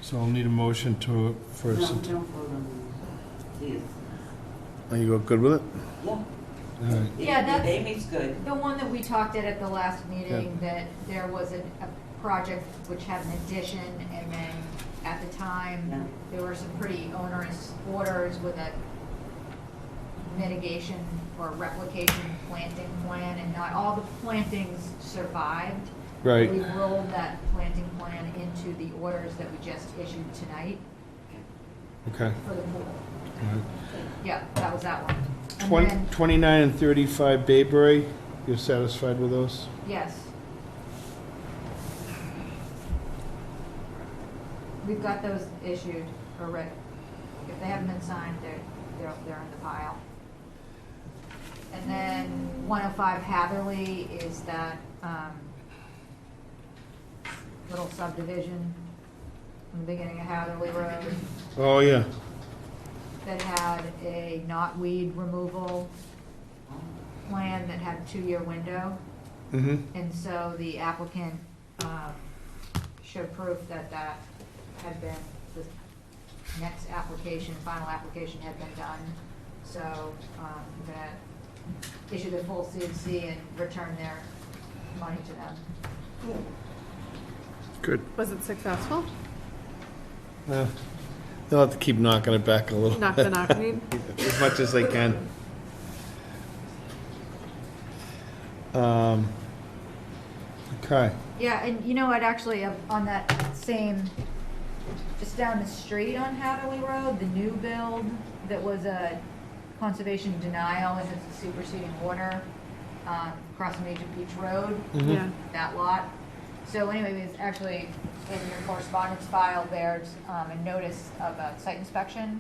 So I'll need a motion for, No, don't vote on these. are you good with it? Yeah. All right. Yeah, that's- Amy's good. The one that we talked at the last meeting, that there was a project which had an addition, and then at the time, Yeah. there were some pretty onerous orders with a mitigation or replication planting plan, and not all the plantings survived. Right. We rolled that planting plan into the orders that we just issued tonight Okay. for the pool. All right. Yeah, that was that one. And then, 29 and 35 Bayberry, you're satisfied with those? yes. We've got those issued already. If they haven't been signed, they're in the pile. And then 105 Hatherley is that little subdivision in the beginning of Hatherley Road Oh, yeah. that had a knotweed removal plan that had a 2-year window. Mm-hmm. And so the applicant showed proof that that had been, the next application, final application had been done. So I'm going to issue the full CFC and return their money to them. Good. Was it successful? They'll have to keep knocking it back a little. Knock the knockweed? As much as they can. Okay. Yeah, and you know what, actually, on that same, just down the street on Hatherley Road, the new build that was a conservation denial, it has a superseding order across from Agent Beach Road, Yeah. that lot. So anyway, it's actually in your correspondence file, there's a notice of a site inspection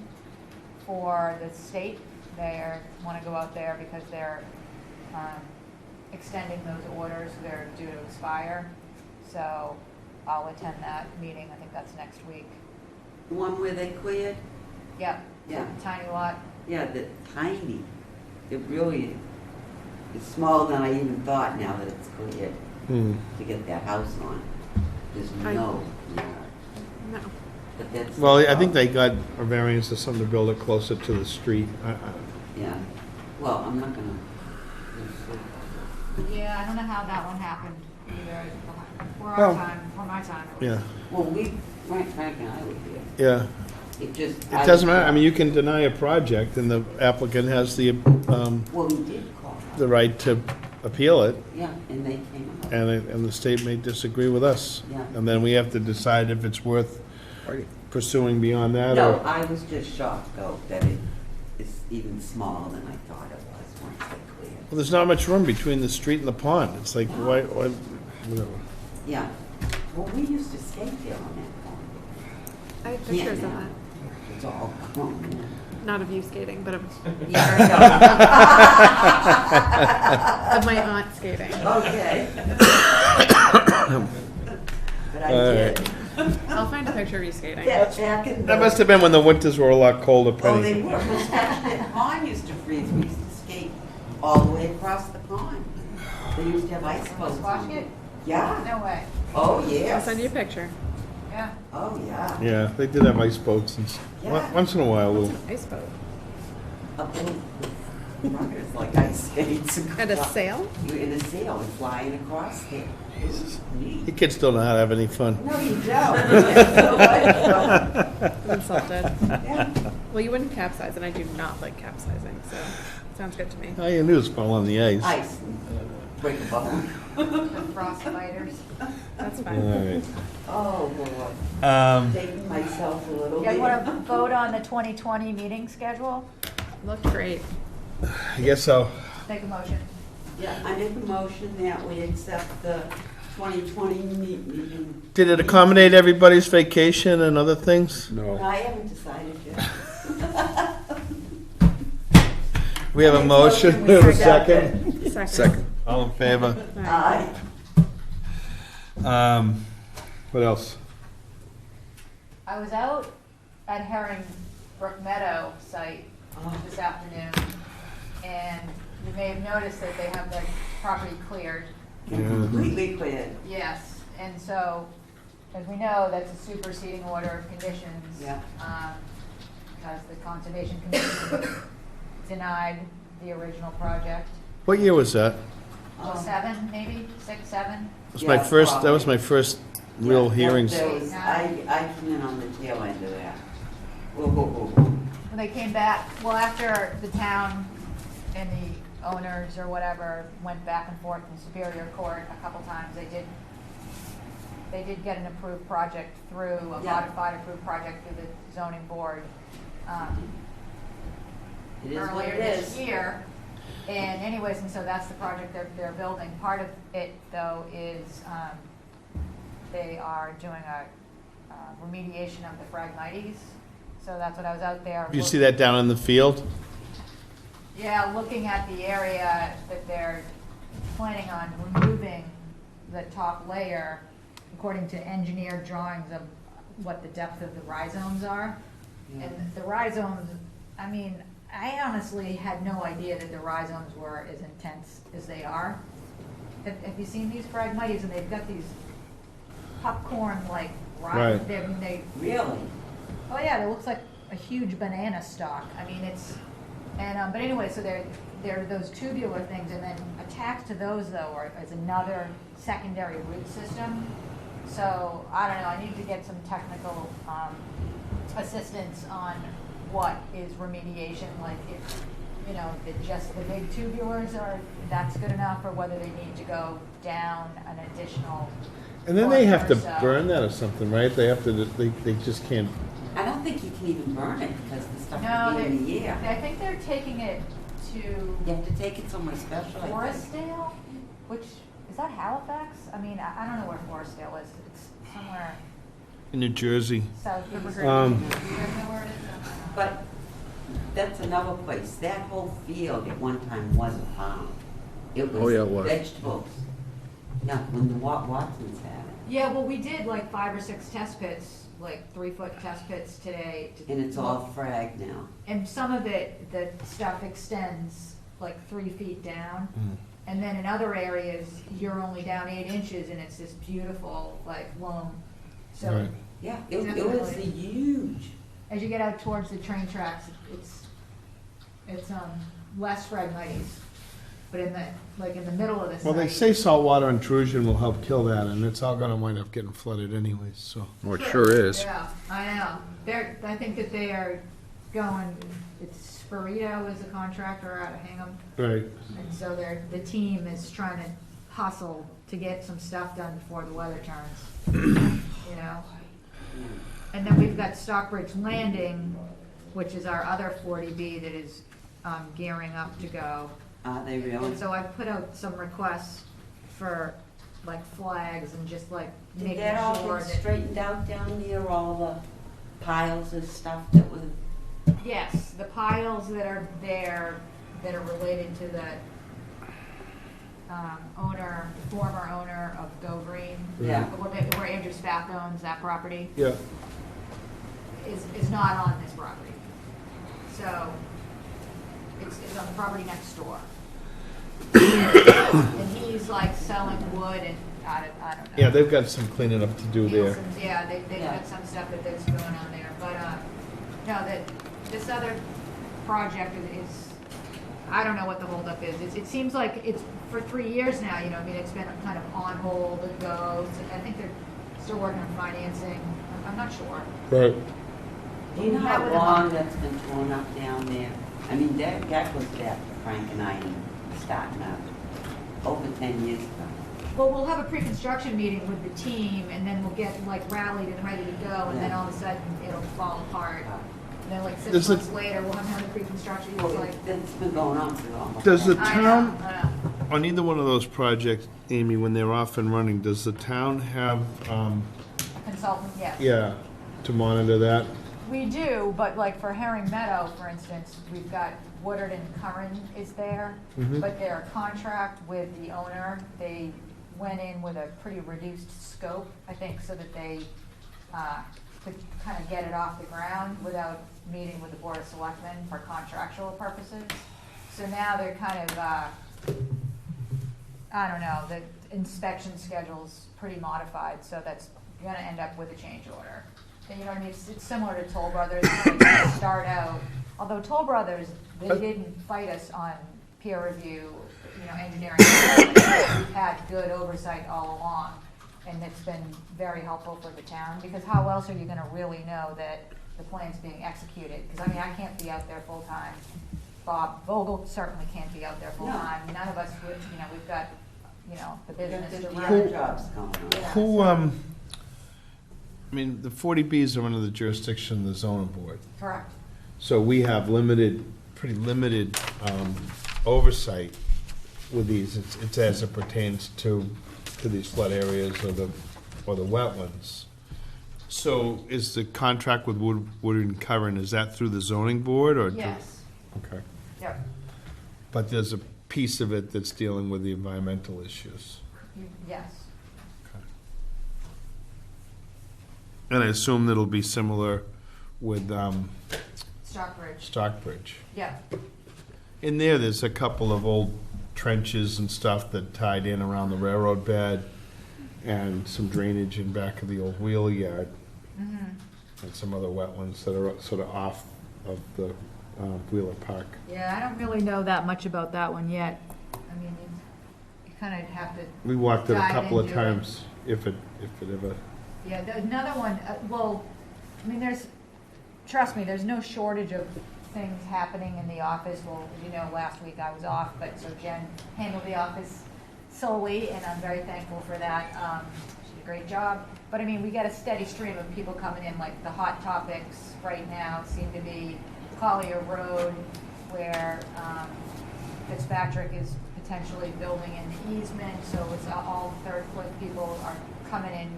for the state. They want to go out there because they're extending those orders, they're due to expire. So I'll attend that meeting, I think that's next week. The one where they cleared? Yep. Yeah. Tiny lot. Yeah, the tiny. It really is smaller than I even thought now that it's cleared to get that house on. There's no. No. But that's. Well, I think they got a variance or something to build it closer to the street. Yeah. Well, I'm not gonna. Yeah, I don't know how that one happened either. For Well, our time, for my time. It was- Yeah, Well, Frank and I were here. yeah. It just. It doesn't matter, I mean, you can deny a project, and the applicant has the, Well, he did call. the right to appeal it, Yeah, and they came up. and the state may disagree with us. Yeah. And then we have to decide if it's worth pursuing beyond that, No, or... I was just shocked, though, that it is even smaller than I thought it was once they cleared. Well, there's not much room between the street and the pond. It's like, why, whatever. Yeah. Well, we used to skate there on that pond. I have Can't pictures of now. that. It's all gone. Not of you skating, but of, Yeah, of my aunt skating. Okay. But I did. I'll find a picture of you skating. Back in That the. must have been when the winters were a lot colder, Oh, they Penny. were. The pond used to freeze. We used to skate all the way across the pond. They used to have ice boats. Squash on it? it. Yeah. No way. Oh, I'll yes. send you a picture. Yeah. Oh, yeah. Yeah, they did have ice boats, and Yeah. once in a while, What's little... an ice boat? Up in runners like ice skates. And a sail? You're in a sail and flying across there. Neat. The kids don't know how to have any fun. No, you don't. It's so much fun. I'm insulted. Yeah. Well, you wouldn't capsize, and I do not like capsizing, so sounds good to me. All you do is fall on the ice. Ice. Break a bone. The frostbiters. That's All fine. right. Oh, boy. Taking myself a little You guys bit. want to vote on the 2020 meeting schedule? Looked great. I guess so. Make a motion. Yeah, I make a motion that we accept the 2020 meeting. Did it accommodate everybody's vacation and other things? No. I haven't decided yet. We have a motion, we have a second. Second. All in favor? Aye. What else? I was out at Herring Brook Meadow site this afternoon, and you may have noticed that they have the property cleared. Completely cleared. Yes, and so, as we know, that's a superseding order of conditions. Yeah. Because the Conservation Commission denied the original project. What year was that? 07, maybe, 6, 7? That was my first real hearings. I came in on the tail end of that. Whoa, whoa, whoa, whoa. When they came back, well, after the town and the owners or whatever went back and forth in Superior Court a couple times, they did get an approved project through, a modified approved project through the zoning board It is what earlier it this is. year. And anyways, and so that's the project they're building. Part of it, though, is they are doing a remediation of the Phragmites. So that's what I was out there. Did you see that down in the field? Yeah, looking at the area that they're planning on removing the top layer, according to engineered drawings of what the depth of the rhizomes are. Yeah. And the rhizomes, I mean, I honestly had no idea that the rhizomes were as intense as they are. Have you seen these Phragmites? And they've got these popcorn-like rhizomes. Right. I mean, they Really? Oh yeah, it looks like a huge banana stalk. I mean, but anyway, so they're those tubular things, and then attached to those though is another secondary root system. So I don't know. I need to get some technical assistance on what is remediation, like if just the big tubulars that's good enough, or whether they need to go down an additional. And then they have to foot or so. burn that or something, right? They have to, they just can't, I don't think you can even burn it because the stuff No, will be in the air. I think they're taking it to You have to take it somewhere special, I think. Forestdale, which, is that Halifax? I mean, I don't know where Forestdale is. It's somewhere in New Jersey. southeast. Never You heard Um, of guys know where it is? But that's another place. That whole field at one time was a farm. It Oh, yeah, it was was. vegetables. Yeah, when the Watsons had it. Yeah, well, we did like 5 or 6 test pits, like 3-foot test pits today. And it's all frag now. And some of it, the stuff extends like 3 feet down. And then in other areas, you're only down 8 inches and it's this beautiful like loam. So Right. Yeah, it was Definitely. huge. as you get out towards the train tracks, it's less Phragmites. but in the middle of the site. Well, they say saltwater intrusion will help kill that, and it's all gonna wind up getting flooded anyways, so. Well, it sure is. Yeah, I know. I think that they are going, it's Spirito is a contractor out of Hingham. Right. And so the team is trying to hustle to get some stuff done before the weather turns, you know? And then we've got Stockbridge Landing, which is our other 40B that is gearing up to go. Are they really? And so I put out some requests for like flags and just like Did making that all sure get that. straightened out down there, all the piles of stuff that was? Yes, the piles that are there that are related to the former owner of Go Green. Yeah. Where Andrew Spath owns that property. Yeah. Is not on this property. So it's on the property next door. And he's like selling wood and I don't know. Yeah, they've got some cleaning up to do there. Nielsen's, yeah, they've got some stuff that's going on there, but, no, this other project is, I don't know what the holdup is. It seems like it's for 3 years now, you know, I mean, it's been kind of on hold, it goes, I think they're still working on financing, I'm not sure. Right. Do you know Met how with them long on- that's been torn up down there? I mean, that was back to Frank and I starting out over 10 years ago. Well, we'll have a pre-construction meeting with the team, and then we'll get like rallied and ready to go, and then Yeah. all of a sudden, it'll fall apart. And then like six Does it- months later, we'll have another pre-construction, it's Well, like, it's been going on for almost. Does the I know, town, I know. on either one of those projects, Amy, when they're off and running, does the town have, Consultant, yes. yeah, to monitor that? We do, but like for Herring Meadow, for instance, we've got Woodard and Curran is there, but their contract with the owner, they went in with a pretty reduced scope, I think, so that they could kind of get it off the ground without meeting with the Board of Selectmen for contractual purposes. So now they're kind of, I don't know, the inspection schedule's pretty modified, so that's gonna end up with a change order. And you know what I mean, it's similar to Toll Brothers, how they start out, although Toll Brothers, they didn't fight us on peer review, you know, engineering. We've had good oversight all along, and it's been very helpful for the town, because how else are you gonna really know that the plan's being executed? Because I mean, I can't be out there full-time. Bob Vogel certainly can't be out there full-time. None of us would, you know, we've got, you know, the business to There's run. other jobs going on. Yeah, Who, so- I mean, the 40Bs are under the jurisdiction of the zoning board. Correct. So we have pretty limited oversight with these. It's as it pertains to these flood areas or the wetlands. So is the contract with Woodard and Curran, is that through the zoning board or? Yes, Okay. yep. But there's a piece of it that's dealing with the environmental issues. Yes. And I assume that'll be similar with Stockbridge. Stockbridge. Yeah. In there's a couple of old trenches and stuff that tied in around the railroad bed, and some drainage in back of the old wheel yard, and some other wetlands that are sort of off of the Wheeler Park. Yeah, I don't really know that much about that one yet. I mean, you kind of have to. We walked it a dive couple of into it. times, if it ever. Yeah, another one, well, I mean, trust me, there's no shortage of things happening in the office. Well, as you know, last week I was off, but so Jen handled the office solely, and I'm very thankful for that. She did a great job. But I mean, we got a steady stream of people coming in, like the hot topics right now seem to be Collier Road, where Fitzpatrick is potentially building in the easement, so it's all third foot people are coming in,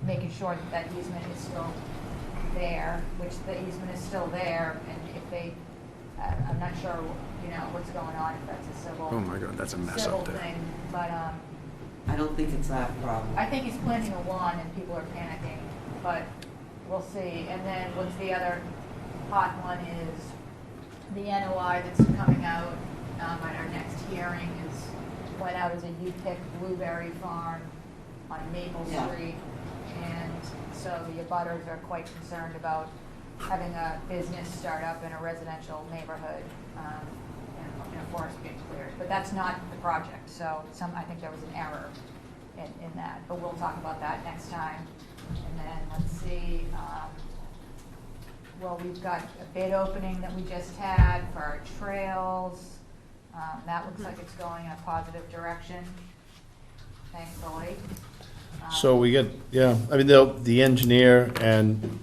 making sure that that easement is still there, which the easement is still there, and if they, I'm not sure, you know, what's going on, if that's a civil. Oh my God, that's a mess civil up there. thing, but, I don't think it's our problem. I think he's planting a lawn and people are panicking, but we'll see. And then what's the other hot one is the NOI that's coming out at our next hearing went out as a U-pick blueberry farm on Maple Yeah. Street. And so the abutters are quite concerned about having a business start up in a residential neighborhood in a forest being cleared, but that's not the project, so I think there was an error in that, but we'll talk about that next time. And then, let's see, well, we've got a bid opening that we just had for our trails. That looks like it's going in a positive direction, thankfully. So we get, yeah, I mean, the engineer and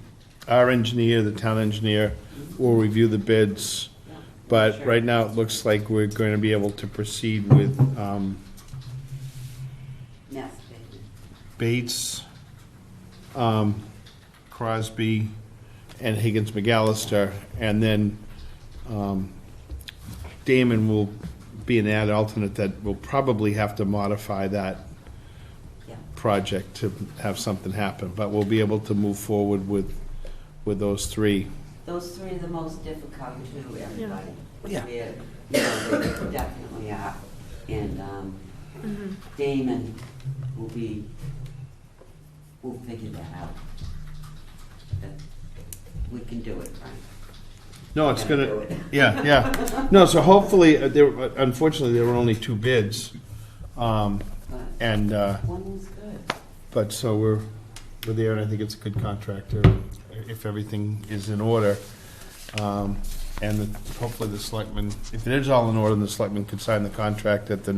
our engineer, the town engineer, will review the bids. But right now, it looks like we're going to be able to proceed with Yes, baby. Bates, Crosby, and Higgins McAllister. And then Damon will be an ad alternate that will probably have to modify that Yeah. project to have something happen. But we'll be able to move forward with those three. Those three are the most difficult to everybody. Yeah. They definitely are. And Damon will figure that out. That we can do it, Frank. No, it's Gotta gonna, do it. yeah. No, so hopefully, unfortunately, there were only 2 bids. And, One was good. but so we're there, and I think it's a good contractor, if everything is in order. And hopefully the selectmen, if it is all in order, the selectmen could sign the contract at their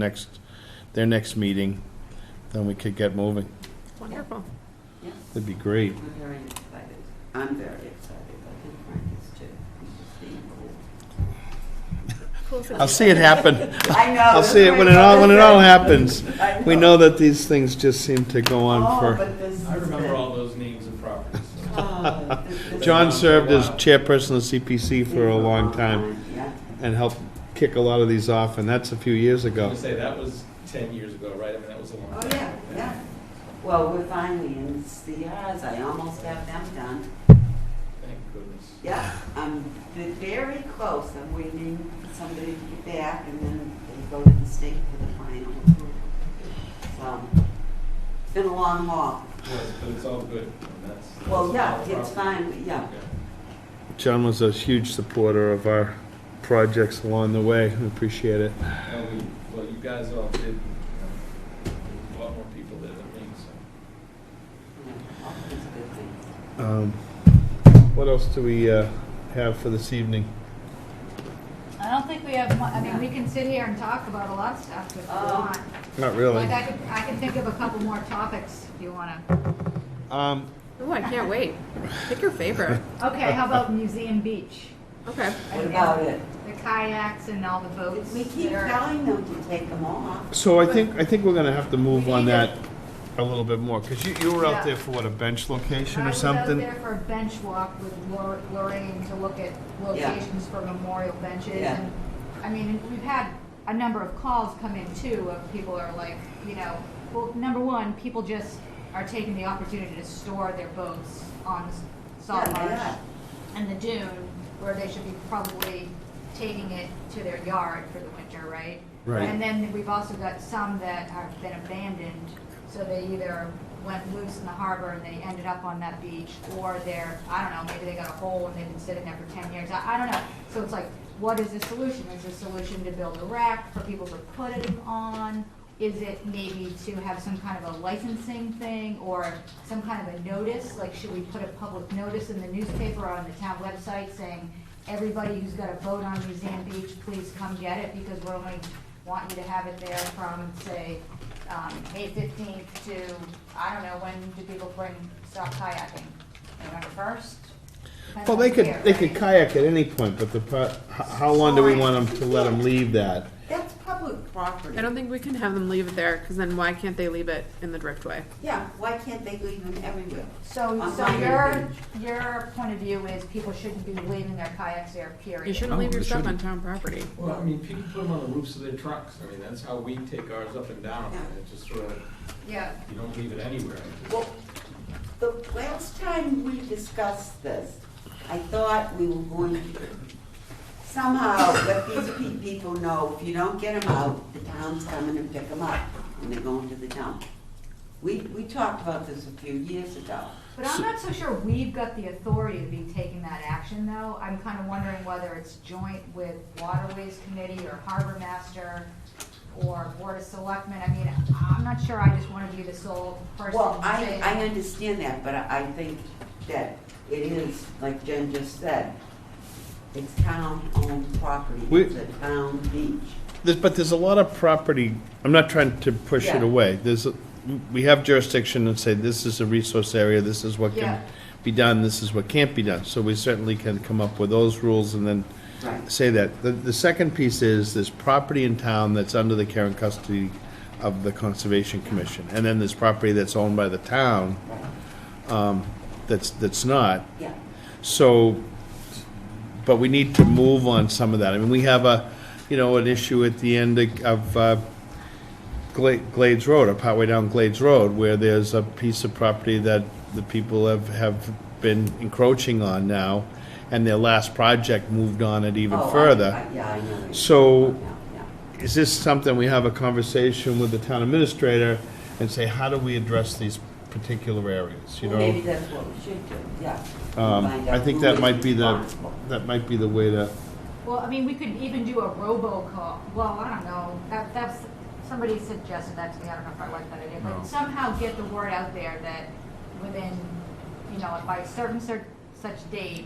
next meeting, then we could get moving. Wonderful. Yeah, That'd be great. we're very excited. I'm very excited. I think Frank is too. He's just being cool. Cool. I'll see it happen. I know. I'll see it when it all happens. We know that these things just seem to go on for. I remember all those names and properties. John served as chairperson of CPC for a long time Yeah. and helped kick a lot of these off, and that's a few years I was ago. gonna say, that was 10 years ago, right? I mean, that was a long Oh, time. yeah, yeah. Well, we're finally in CRs. I almost have them done. Thank goodness. Yeah, I'm very close. I'm waiting for somebody to get back, and then they go to the state for the final approval. So, it's been a long haul. But it's all good. And that's Well, yeah, all it's property. fine, yeah. John was a huge supporter of our projects along the way. We appreciate it. Well, you guys all did, a lot more people did than me, so. Yeah, all kinds of good things. What else do we have for this evening? I don't think we have, I mean, we can sit here and talk about a lot of stuff if you want. Not really. Like, I can think of a couple more topics if you wanna. Oh, I can't wait. Pick your favorite. Okay, how about Museum Beach? Okay. What about it? The kayaks and all the boats. We keep that are- telling them to take them off. So I think we're gonna have to move on that a little bit more, because you were Yeah. out there for what, a bench location I or was out something? there for a bench walk with Lorraine to look at locations for memorial benches. Yeah. And I mean, we've had a number of calls come in too of people are like, well, number one, people just are taking the opportunity to store their boats on the salt Yeah, they marsh are. and the dune, where they should be probably taking it to their yard for the winter, right? Right. And then we've also got some that have been abandoned, so they either went loose in the harbor and they ended up on that beach, or they're, I don't know, maybe they got a hole and they've been sitting there for 10 years. I don't know. So it's like, what is the solution? Is the solution to build a rack for people to put it on? Is it maybe to have some kind of a licensing thing or some kind of a notice? Like, should we put a public notice in the newspaper or on the town website saying, everybody who's got a boat on Museum Beach, please come get it, because we're only want you to have it there from, say, May 15th to, I don't know, when do people stop kayaking? November 1st? Depends Well, on the year, they could right? kayak at any point, but how long do we want them to let them leave that? That's public property. I don't think we can have them leave it there, because then why can't they leave it in the driftway? Yeah, why can't they leave them everywhere? So On your your point of view is people shouldn't be leaving their kayaks there, period? You shouldn't No, leave your they stuff on shouldn't. town property. Well, I mean, people put them on the roofs of their trucks. I mean, that's how we take ours up and down. Yeah. And it's just sort of, Yeah. you don't leave it anywhere. Well, the last time we discussed this, I thought we were going to somehow let these people know, if you don't get them out, the town's coming and pick them up, and they're going to the dump. We talked about this a few years ago. But I'm not so sure we've got the authority to be taking that action, though. I'm kind of wondering whether it's joint with Waterways Committee or Harbor Master or Board of Selectmen. I mean, I'm not sure I just want to be the sole person. Well, to say I understand that, but I think that it is, like Jen just said, it's town-owned property. It's a town beach. But there's a lot of property, I'm not trying to push it Yeah. away. We have jurisdiction and say, this is a resource area, this is what Yeah. can be done, this is what can't be done. So we certainly can come up with those rules and then Right. say that. The second piece is, there's property in town that's under the care and custody of the Conservation Commission. And then there's property that's owned by the town, that's not. Yeah. So, but we need to move on some of that. I mean, we have an issue at the end of Glades Road, or partway down Glades Road, where there's a piece of property that the people have been encroaching on now, and their last project moved on it even further. I know. So, Yeah. is this something we have a conversation with the town administrator and say, how do we address these particular areas, you Well, know? maybe that's what we should do, yeah. Find I out think who that is might be responsible. the way to. Well, I mean, we could even do a robocall. Well, I don't know. That's somebody suggested that to me. I don't know if I like that idea, but somehow get the word out there that within, by a certain such date,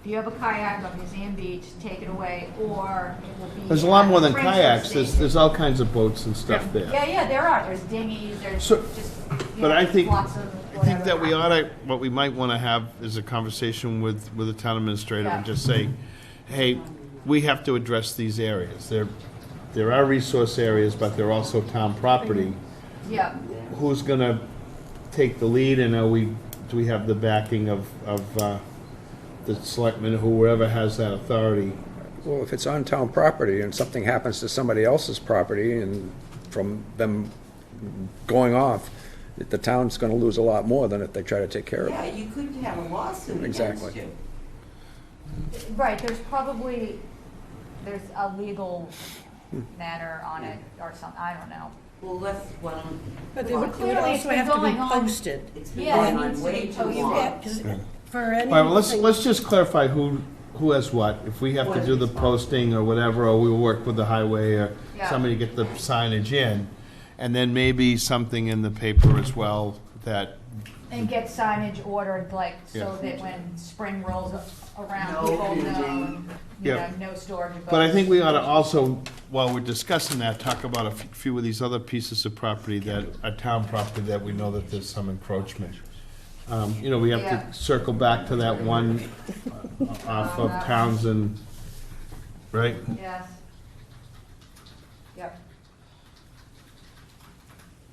if you have a kayak on Museum Beach, take it away, or it will be. There's a lot at more the than transfer kayaks, station. there's all kinds of boats and stuff there. Yeah, there are. There's dinghies. There's So- just. But I think, lots of I think that whatever. what we might want to have is a conversation with the town administrator and Yeah. just say, hey, we have to address these areas. There are resource areas, but they're also town property. Yeah. Who's going to take the lead, and do we have the backing of the selectmen, whoever has that authority? Well, if it's on town property and something happens to somebody else's property and from them going off, the town's going to lose a lot more than if they try to take care of Yeah, it. you could have a lawsuit against Exactly. you. Right, there's a legal matter on it or something, I don't know. Well, But it Well, would clearly it's also been have to be going on. posted. it's been Yeah, going it on needs to way be too posted. long. Yeah, 'cause for All any. right, well, let's just clarify who has what. If we have to do the posting or whatever, or we'll work with the highway or Yeah. somebody to get the signage in. And then maybe something in the paper as well that, And get signage ordered, like, so Yeah. that when spring rolls around, No people know, feeding. no storage of boats. but I think we ought to also, while we're discussing that, talk about a few of these other pieces of property that are town property that we know that there's some encroachment. We have Yeah. to circle back to that one off of Townsend, right? Yes. Yep.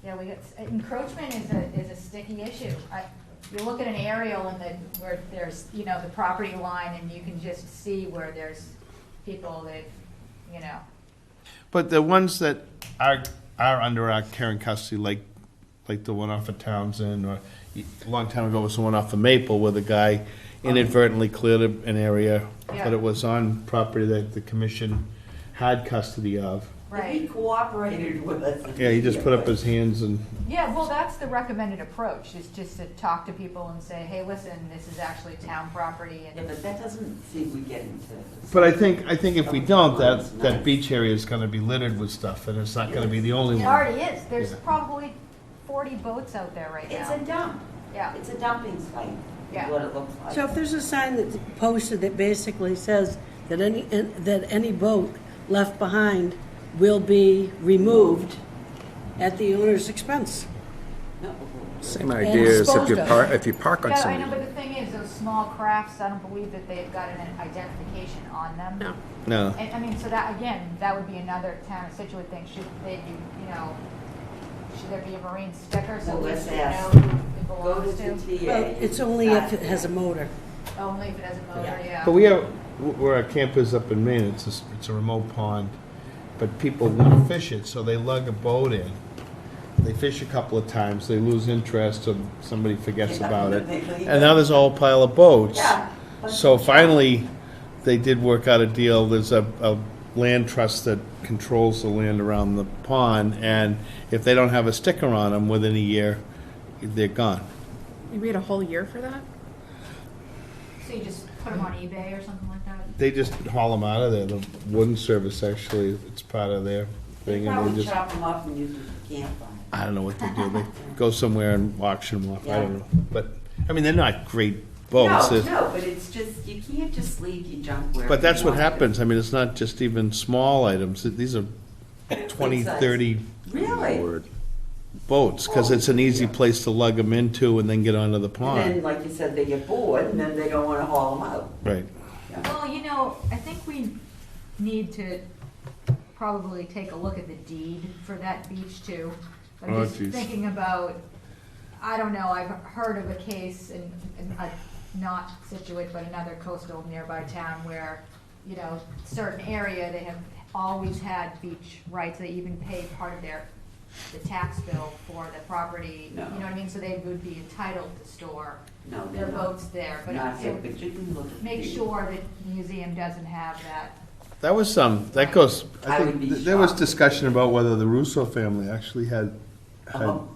Yeah, encroachment is a sticky issue. You look at an aerial where there's, the property line, and you can just see where there's people that, But the ones that are under our care and custody, like the one off of Townsend, or a long time ago was the one off of Maple, where the guy inadvertently cleared an area, Yeah. but it was on property that the commission had custody of. He right. cooperated with us. Yeah, he just put up his hands and, Yeah, well, that's the recommended approach, is just to talk to people and say, hey, listen, this is actually town property, Yeah, and, but that doesn't seem we get into. but I think if we don't, that beach area is gonna be littered with stuff, and it's not gonna be the only it one. already is. There's Yeah. probably 40 boats out there right It's now. a dump. Yeah, It's a dumping site, Yeah. is what it looks like. So if there's a sign that's posted that basically says that any boat left behind will be removed at the owner's expense. No. Same idea as disposed of. if you park on yeah, I know, something. but the thing is, those small crafts, I don't believe that they've got an identification on them. No. No. And, I mean, so that, again, that would be another town of Scituate thing, should they be, should there be a marine sticker so Well, we let's know ask. who it Go belongs to to? the TA. Well, it's only if it has a motor. Only if it has a motor, yeah. But we have, where our camp is up in Maine, it's a remote pond, but people want to fish it, so they lug a boat in. They fish a couple of times, they lose interest, or somebody forgets Yeah, about it, they leave and it. now there's a whole pile of boats. Yeah. So finally, they did work out a deal, there's a land trust that controls the land around the pond, and if they don't have a sticker on them within a year, they're gone. You wait a whole year for that? So you just put them on eBay or something like that? They just haul them out of there. The wooden service, actually, it's part of their They thing, and probably they just, chop them up and use them for campfire. I don't know what they do. They go somewhere and auction them off. I don't know. But, I mean, they're not great boats. No, They're- no, but it's just, you can't just leave your junk where. But that's you what want it. happens. I mean, it's not just even small items. These are 20, Big size. 30 Really? boats, because it's an easy place to lug them into and then get onto the And then, pond. like you said, they get bored and then they don't wanna haul them out. Right. Well, you know, I think we need to probably take a look at the deed for that beach too. I'm Oh, just geez. thinking about, I don't know, I've heard of a case in not Scituate, but another coastal nearby town where, you know, certain area, they have always had beach rights. They even pay part of the tax bill for the property. No. You know what I mean? So they would be entitled to store No, their they're not. boats there. But Not so here, but you can look at. make the- sure that the museum doesn't have that. That was that goes, I I would be think, there was shocked. discussion about whether the Russo family actually had, Oh.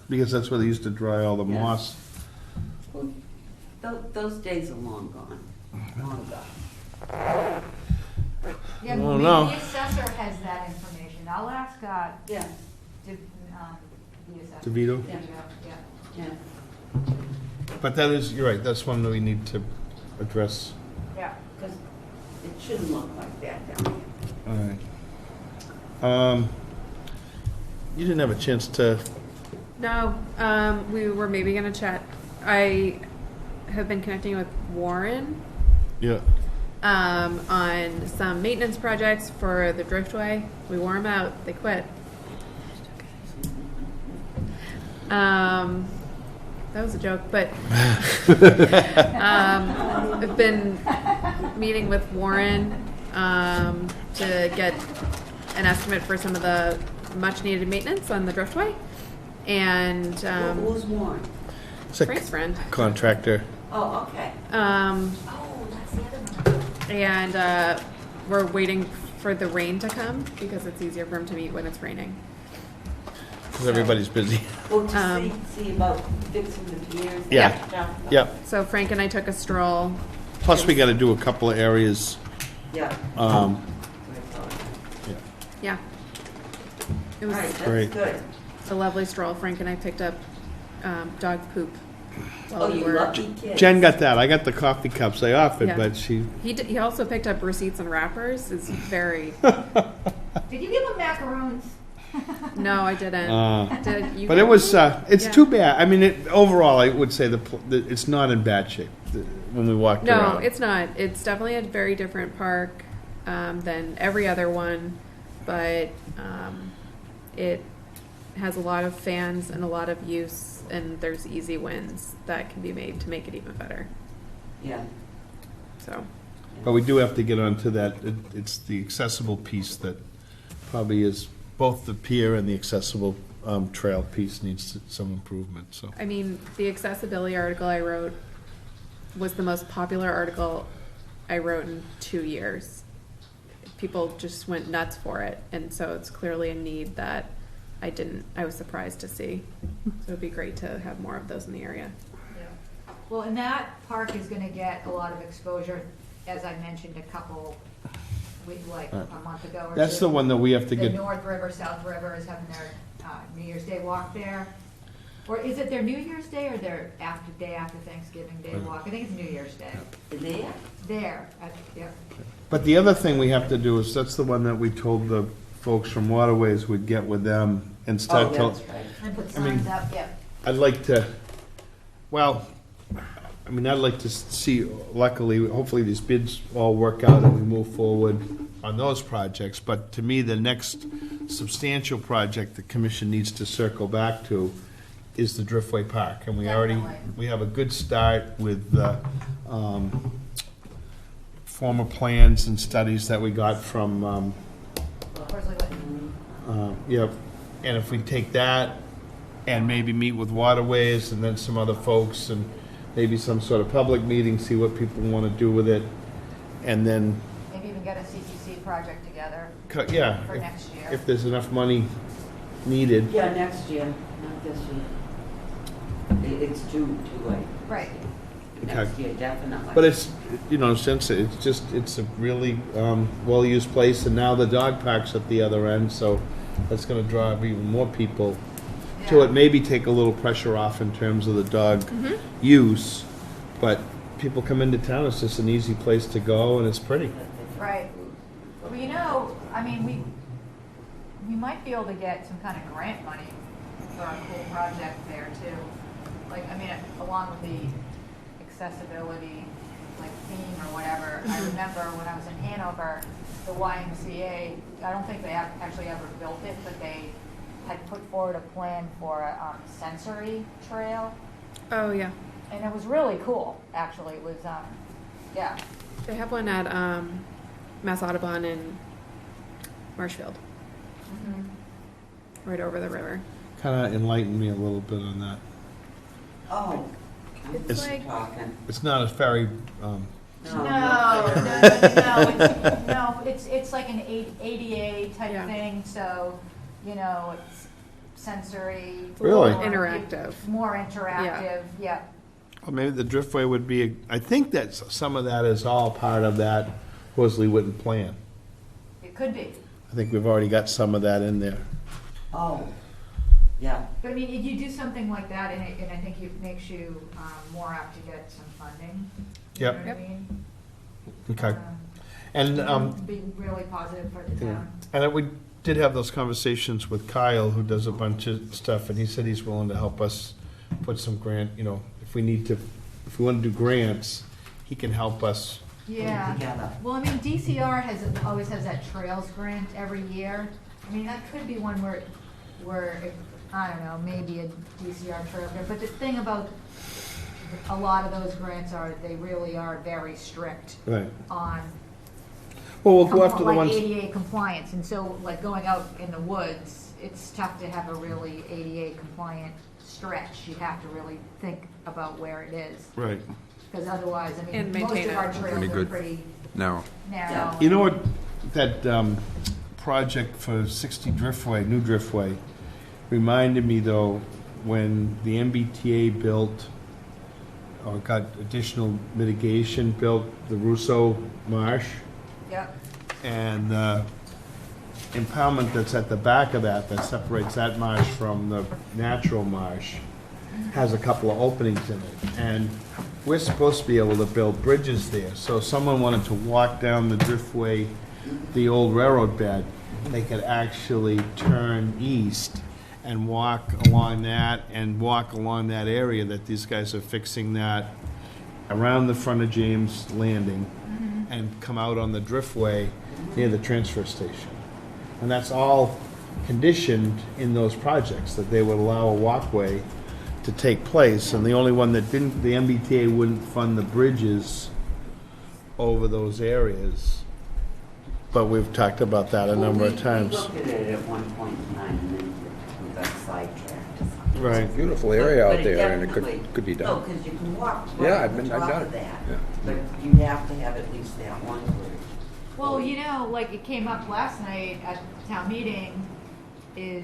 because that's where they used to dry all the Yeah. moss. Those days are long gone, long gone. Yeah, Oh, maybe no. the assessor has that information. I'll ask, Yeah, the assessor. DeVito? Yeah, yeah, yeah, But that is, you're right, that's one that we need to address. yeah. because it shouldn't look like that down here. All right. You didn't have a chance to, No, we were maybe gonna chat. I have been connecting with Warren yeah, on some maintenance projects for the Driftway. We wore them out. They quit. That was a joke, but I've been meeting with Warren to get an estimate for some of the much-needed maintenance on the Driftway. And Who's Warren? it's a Frank's friend. contractor. Oh, okay. Oh, that's the other one. And we're waiting for the rain to come because it's easier for him to meet when it's raining. Because everybody's busy. Well, to see about fixing the piers. Yeah. stuff. Yeah. So Frank and I took a stroll. Plus, we got to do a couple of areas. Yeah. Yeah. It All was right, that's Great. good. a lovely stroll. Frank and I picked up dog poop. while Oh, we you were- lucky kid. Jen got that. I got the coffee cups they offered, Yeah. but she, He also picked up receipts and wrappers. It's very. Did you give them macaroons? No, I didn't. Did you? but it was, it's Yeah. too bad. I mean, overall, I would say it's not in bad shape when we walked No, around. it's not. It's definitely a very different park than every other one, but it has a lot of fans and a lot of use, and there's easy wins that can be made to make it even better. Yeah. So, But we do have to get onto that. It's the accessible piece that probably is both the pier and the accessible trail piece needs some improvement, so. I mean, the accessibility article I wrote was the most popular article I wrote in 2 years. People just went nuts for it, and so it's clearly a need that I was surprised to see. So it'd be great to have more of those in the area. Yeah. Well, and that park is gonna get a lot of exposure, as I mentioned a month ago or two. That's the one that we have to The get, North River, South River is having their New Year's Day walk there. Or is it their New Year's Day or their day after Thanksgiving Day walk? I think it's New Year's Day. There? There, yeah. but the other thing we have to do is, that's the one that we told the folks from Waterways we'd get with them and Oh, start that's to, right. And put I mean- signs up, yeah. I'd like to, well, I mean, I'd like to see, luckily, hopefully these bids all work out and we move forward on those projects. But to me, the next substantial project the commission needs to circle back to is the Driftway Park. And we have a good start with the former plans and studies that we got from, yeah, and if we take that and maybe meet with Waterways and then some other folks and maybe some sort of public meeting, see what people want to do with it, and then, Maybe even get a CCC project together. yeah, for next year. if there's enough money needed. Yeah, next year, not this year. It's too late. Right. Next year, definitely. But it's, since it's a really well-used place, and now the dog park's at the other end, so that's gonna draw even more people to it. Maybe take a little pressure off in terms of the dog use, but people come into town, it's just an easy place to go, and it's pretty. Right. Well, I mean, we might be able to get some kind of grant money for a cool project there too. Like, I mean, along with the accessibility, like theme or whatever. I remember when I was in Hanover, the YMCA, I don't think they actually ever built it, but they had put forward a plan for a sensory trail. Oh, yeah. And it was really cool, actually. It was, yeah. They have one at Mass Audubon in Marshfield, right over the river. Kind of enlightened me a little bit on that. Oh. It's like, It's not a very, No, it's like an ADA type thing, so, it's sensory. Really? Interactive. More interactive, yeah. well, maybe the Driftway would be, I think that some of that is all part of that Horsley Witten plan. It could be. I think we've already got some of that in there. Oh, yeah. But I mean, if you do something like that, and I think it makes you more apt to get some funding. You Yep. know what I mean? Okay. And, Be really positive for the town. and we did have those conversations with Kyle, who does a bunch of stuff, and he said he's willing to help us put some grant, if we want to do grants, he can help us. Yeah. Together. Well, I mean, DCR always has that trails grant every year. I mean, that could be one where I don't know, maybe a DCR trail grant. But the thing about a lot of those grants they really are very strict Right. on Well, we'll go after the like ones. ADA compliance. And so, like going out in the woods, it's tough to have a really ADA compliant stretch. You have to really think about where it is. Right. Because otherwise, I mean, And most maintain of our it. trails Pretty are good. pretty No. narrow. You know what, that project for 60 Driftway, new Driftway, reminded me though, when the MBTA built, or got additional mitigation, built the Russo Marsh, Yep. and the impoundment that's at the back of that separates that marsh from the natural marsh, has a couple of openings in it. And we're supposed to be able to build bridges there. So if someone wanted to walk down the Driftway, the old railroad bed, they could actually turn east and walk along that area that these guys are fixing that around the front of James Landing and come out on the Driftway near the transfer station. And that's all conditioned in those projects, that they would allow a walkway to take place. And the only one that didn't, the MBTA wouldn't fund the bridges over those areas. But we've talked about that a number of times. We looked at it at one point in time, and then we got sidetracked. or something. Right. Beautiful area But out there, and it definitely- could be No, done. because you can walk Yeah, right I've on been- top I've done of it. that. Yeah. But you have to have at least that one bridge. Well, like it came up last night at town meeting, we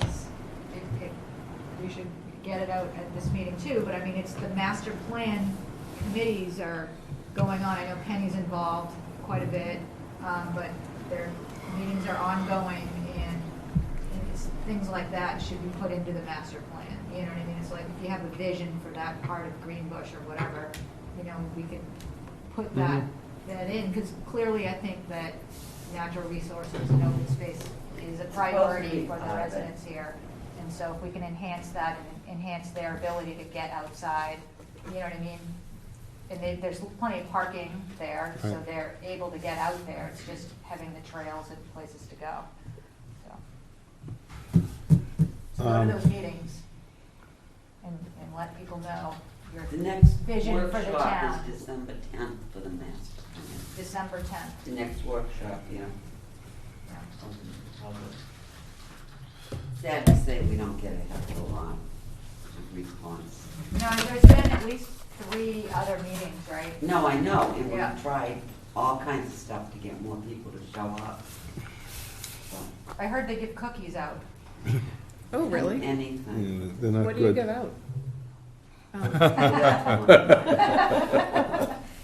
should get it out at this meeting too, but I mean, it's the master plan committees are going on. I know Penny's involved quite a bit, but their meetings are ongoing, and it's, things like that should be put into the master plan. You know what I mean? It's like if you have a vision for that part of Greenbush or whatever, we can put that in, because clearly I think that natural resources and open space is a priority for the residents here. And so if we can enhance that and enhance their ability to get outside, you know what I mean? And there's plenty of parking there, so they're able to get out there. It's just having the trails and places to go. So go to those meetings and let people know your The next vision for the workshop town. is December 10th for the master plan. December 10th. The next workshop, yeah. Yeah. Open to public. Sad to say we don't get a heck of a lot of response. No, there's been at least 3 other meetings, right? No, I know, and Yeah. we've tried all kinds of stuff to get more people to show up. So, I heard they give cookies out. Oh, really? Anything. They're not What do you good. give out?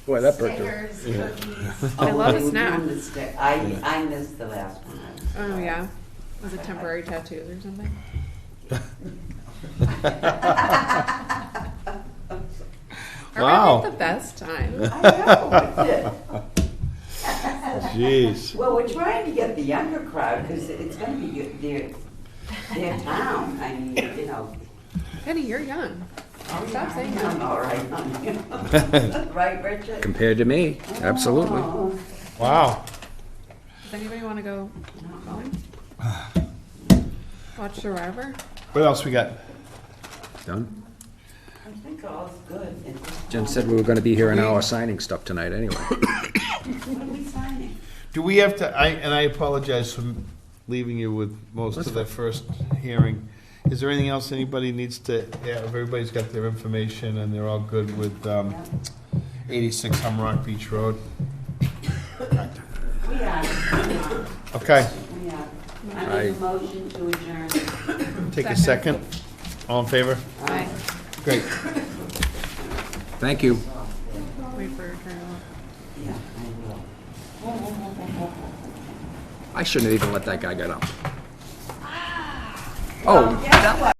Boy, that perked her. Stickers, cookies. I love a they were snack. doing the stick. I missed the last one. Oh, yeah. Was it temporary tattoos or something? Wow. Aren't they the best time? I know, Jeez. well, we're trying to get the younger crowd, because it's gonna be their town, I mean, you know. Penny, you're young. Stop saying I'm that. all right, honey. Right, Richard? Compared to me, absolutely. Oh. Wow. Does anybody want to go home? Watch Survivor? What else we got? Done? I think all's good. Jen said we were gonna be here an hour signing stuff tonight anyway. What are we signing? Do we have to, I apologize for leaving you with most of the first hearing. Is there anything else anybody needs to, yeah, everybody's got their information and they're all good with 86 Humrock Beach Road? We are. Okay, We are. I make a motion to adjourn. take a second. All in favor? Aye. Great. Thank you. Wait for your turn off. Yeah, I will. I shouldn't have even let that guy get up. Oh, Guess what?